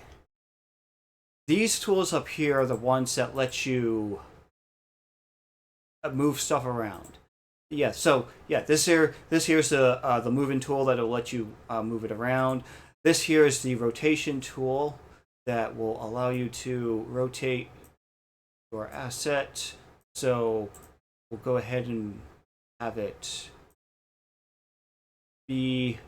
These tools up here are the ones that let you move stuff around. Yeah. So yeah, this here's the moving tool that'll let you move it around. This here is the rotation tool that will allow you to rotate your asset. So we'll go ahead and have it be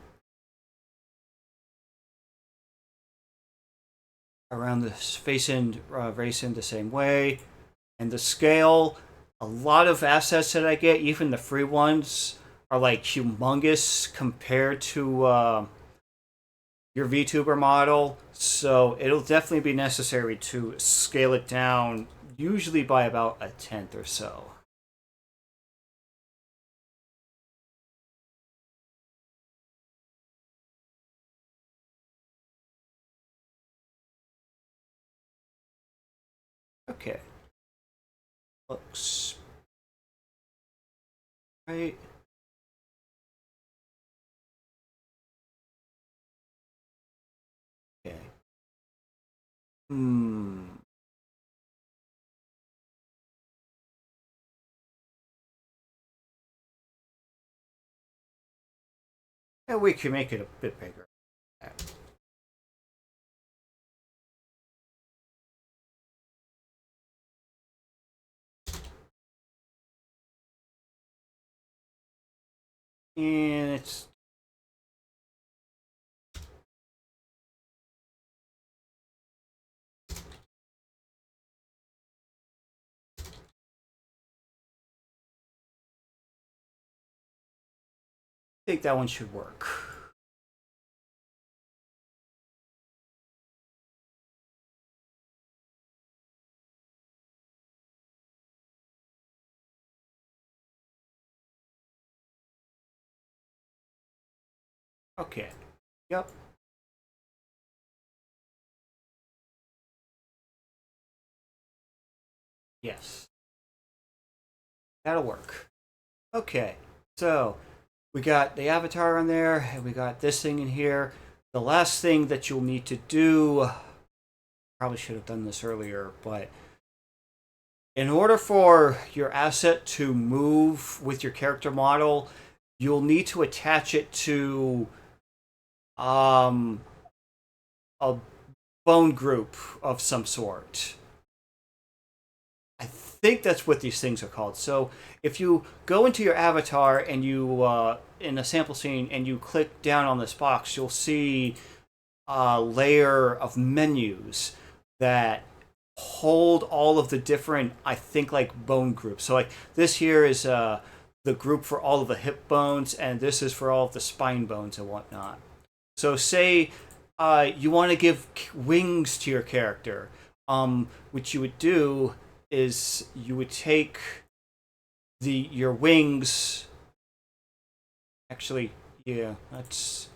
around this facing the same way. And the scale, a lot of assets that I get, even the free ones, are like humongous compared to your VTuber model. So it'll definitely be necessary to scale it down, usually by about a tenth or so. Okay, looks right. Okay. Hmm. Yeah, we can make it a bit bigger. And it's I think that one should work. Okay. Yep. Yes. That'll work. Okay. So we got the avatar on there, and we got this thing in here. The last thing that you'll need to do, probably should have done this earlier, but in order for your asset to move with your character model, you'll need to attach it to um, a bone group of some sort. I think that's what these things are called. So if you go into your avatar and you in a sample scene and you click down on this box, you'll see a layer of menus that hold all of the different, I think, like bone groups. So like this here is the group for all of the hip bones, and this is for all of the spine bones and whatnot. So say you want to give wings to your character. What you would do is you would take your wings. Actually, yeah, that's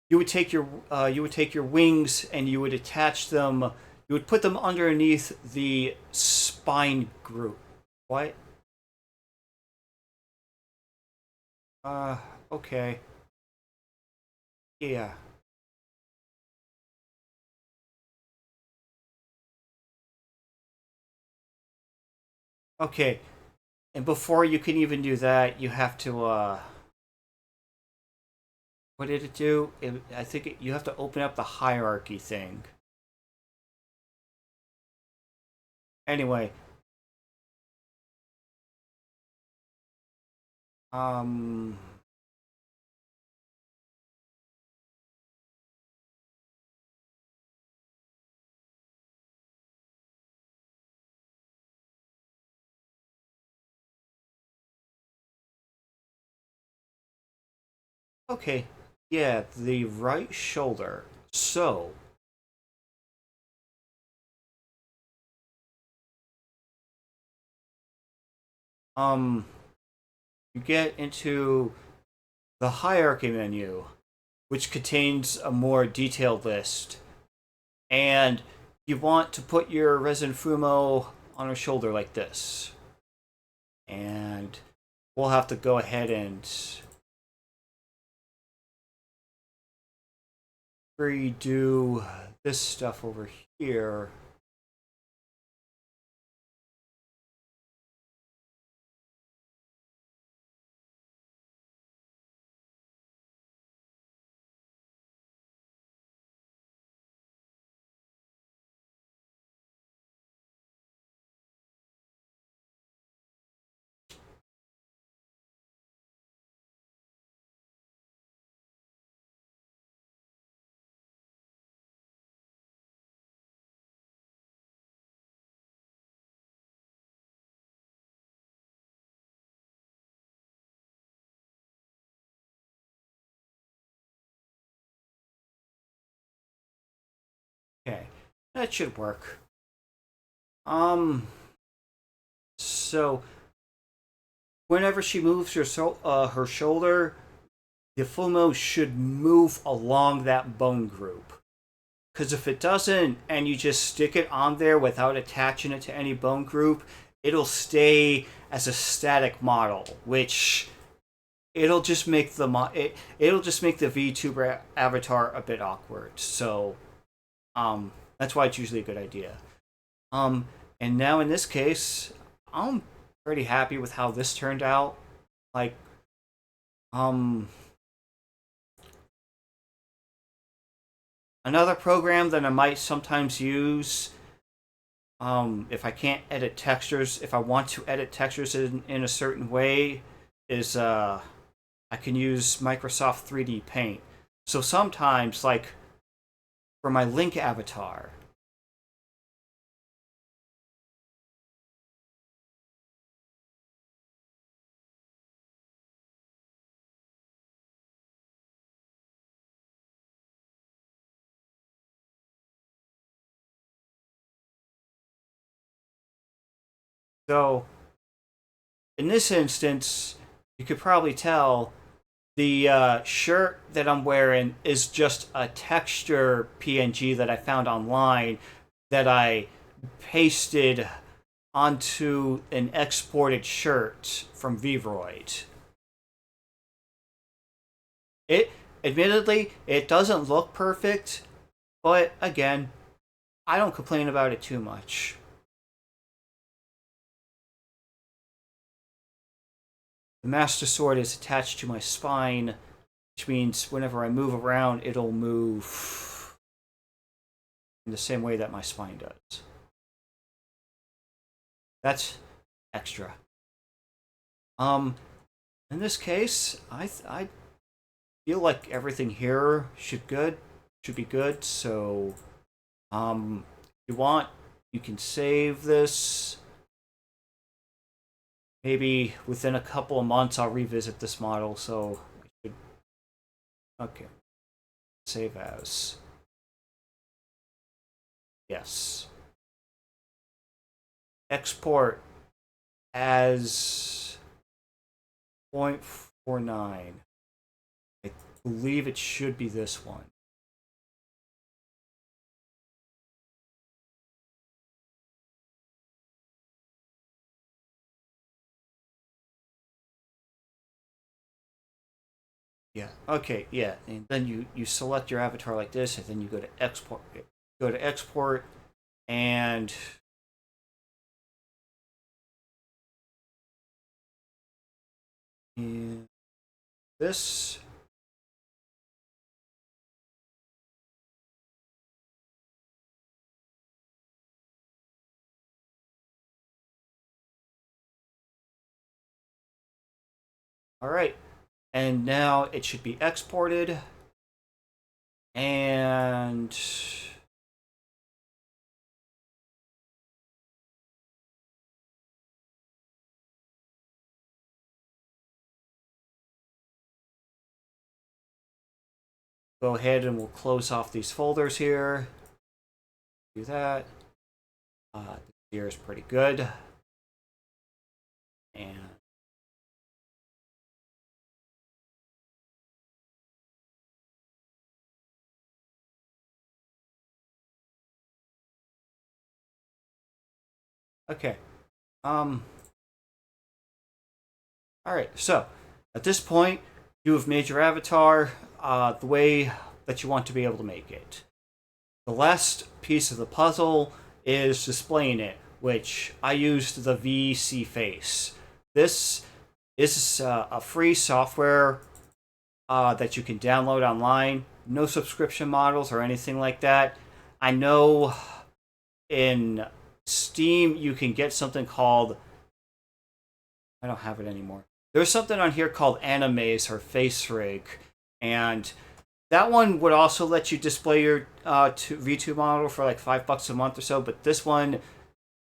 you would take your wings and you would attach them. You would put them underneath the spine group. What? Uh, okay. Yeah. Okay. And before you can even do that, you have to what did it do? I think you have to open up the hierarchy thing. Anyway, um okay. Yeah, the right shoulder. So, um you get into the hierarchy menu, which contains a more detailed list, and you want to put your Resident Fumo on her shoulder like this. And we'll have to go ahead and redo this stuff over here. Okay, that should work. Um, so whenever she moves her shoulder, the Fumo should move along that bone group. Because if it doesn't, and you just stick it on there without attaching it to any bone group, it'll stay as a static model, which it'll just make it'll just make the VTuber avatar a bit awkward. So, that's why it's usually a good idea. Um, and now in this case, I'm pretty happy with how this turned out. Like, um, another program that I might sometimes use, if I can't edit textures, if I want to edit textures in a certain way, is I can use Microsoft 3D Paint. So sometimes, like for my Link avatar, so in this instance, you could probably tell the shirt that I'm wearing is just a texture PNG that I found online that I pasted onto an exported shirt from Vivroid. It admittedly it doesn't look perfect, but again, I don't complain about it too much. The Master Sword is attached to my spine, which means whenever I move around, it'll move in the same way that my spine does. That's extra. Um, in this case, I feel like everything here should be good. So, if you want, you can save this. Maybe within a couple of months, I'll revisit this model. So, okay. Save as. Yes. Export as 0.49. I believe it should be this one. Yeah. Okay. Yeah. And then you select your avatar like this, and then you go to export. Go to export, and this. All right. And now it should be exported, and go ahead and we'll close off these folders here. Do that. Here is pretty good. And okay. All right. So at this point, you have made your avatar the way that you want to be able to make it. The last piece of the puzzle is displaying it, which I used the VC face. This is a free software that you can download online. No subscription models or anything like that. I know in Steam you can get something called, I don't have it anymore. There's something on here called Animaze or Face Rig, and that one would also let you display your V2 model for like $5 a month or so, but this one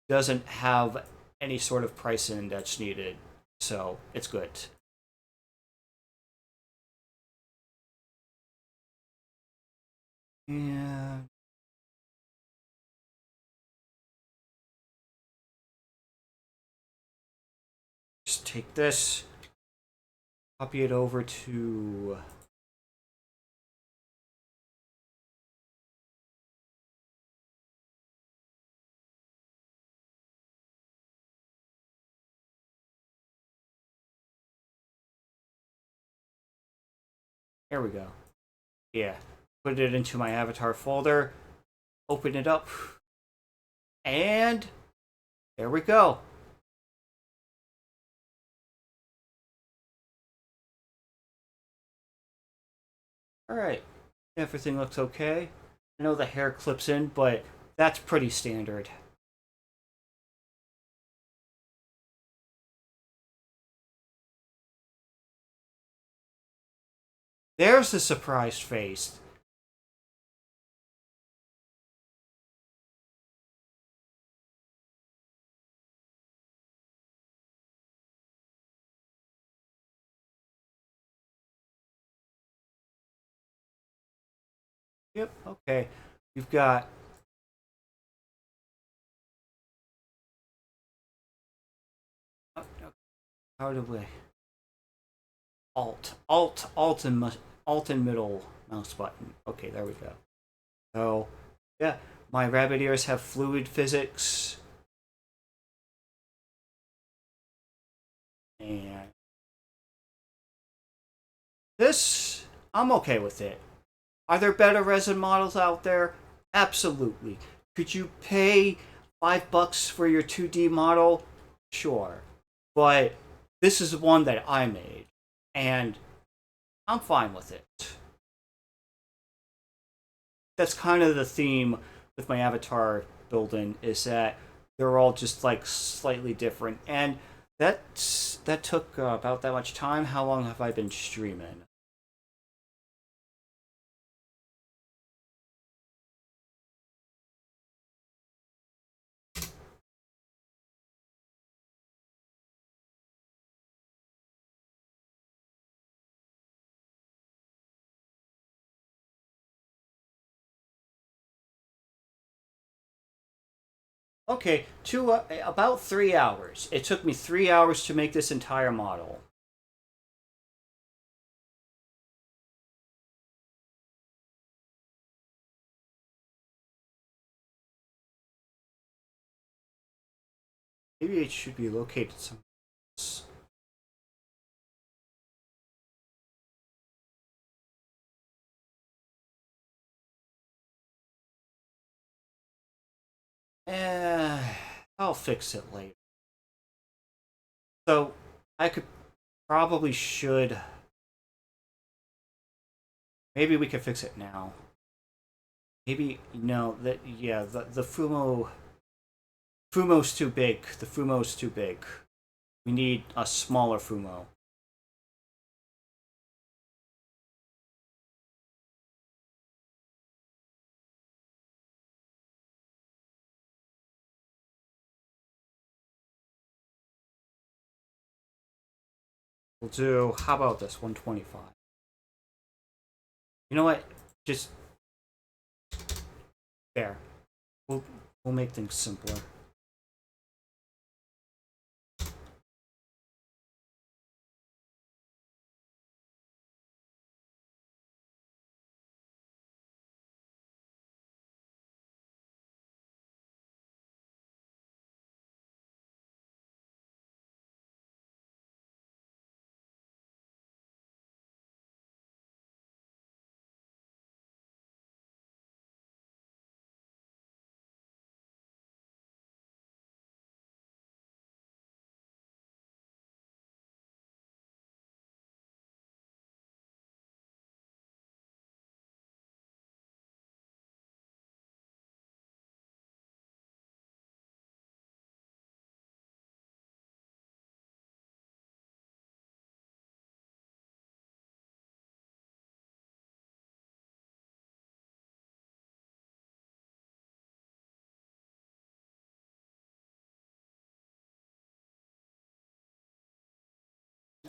doesn't have any sort of price index needed, so it's good. And just take this, copy it over to here we go. Yeah, put it into my avatar folder, open it up, and there we go. All right, everything looks okay. I know the hair clips in, but that's pretty standard. There's the surprised face. Yep, okay. You've got, how do we, Alt and middle mouse button. Okay, there we go. So, yeah, my rabbit ears have fluid physics, and this, I'm okay with it. Are there better resin models out there? Absolutely. Could you pay $5 for your 2D model? Sure. But this is one that I made, and I'm fine with it. That's kind of the theme with my avatar building, is that they're all just like slightly different, and that took about that much time. How long have I been streaming? Okay, about 3 hours. It took me 3 hours to make this entire model. Maybe it should be located somewhere else. Eh, I'll fix it later. So, I could probably should. Maybe we could fix it now. Maybe no. That yeah. The Fumo's too big. The Fumo's too big. We need a smaller Fumo. We'll do. How about this? 125. You know what? Just there. We'll we'll make things simpler.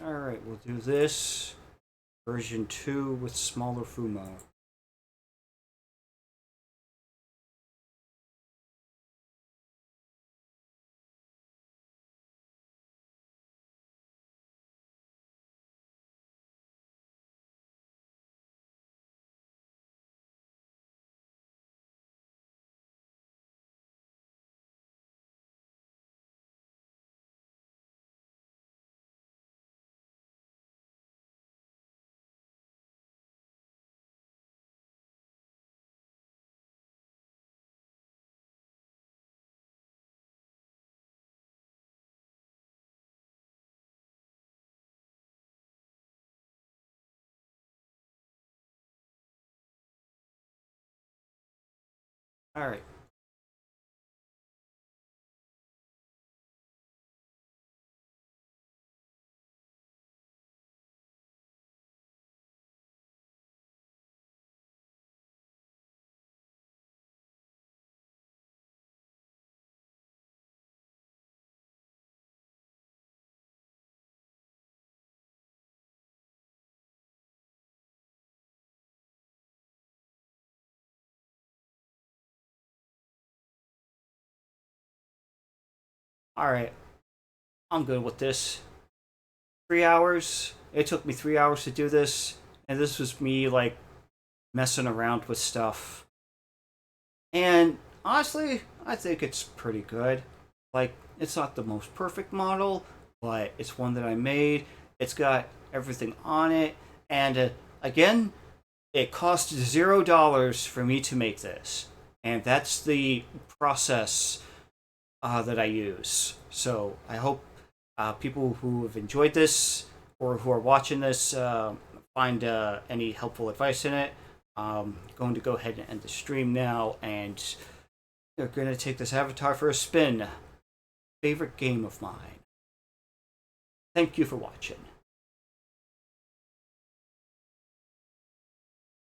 All right. We'll do this version 2 with smaller Fumo. All right. All right. I'm good with this. 3 hours. It took me 3 hours to do this, and this was me like messing around with stuff. And honestly, I think it's pretty good. Like, it's not the most perfect model, but it's one that I made. It's got everything on it, and again, it cost $0 for me to make this, and that's the process that I use. So I hope people who have enjoyed this or who are watching this find any helpful advice in it. Going to go ahead and end the stream now, and we're going to take this avatar for a spin. Favorite game of mine. Thank you for watching.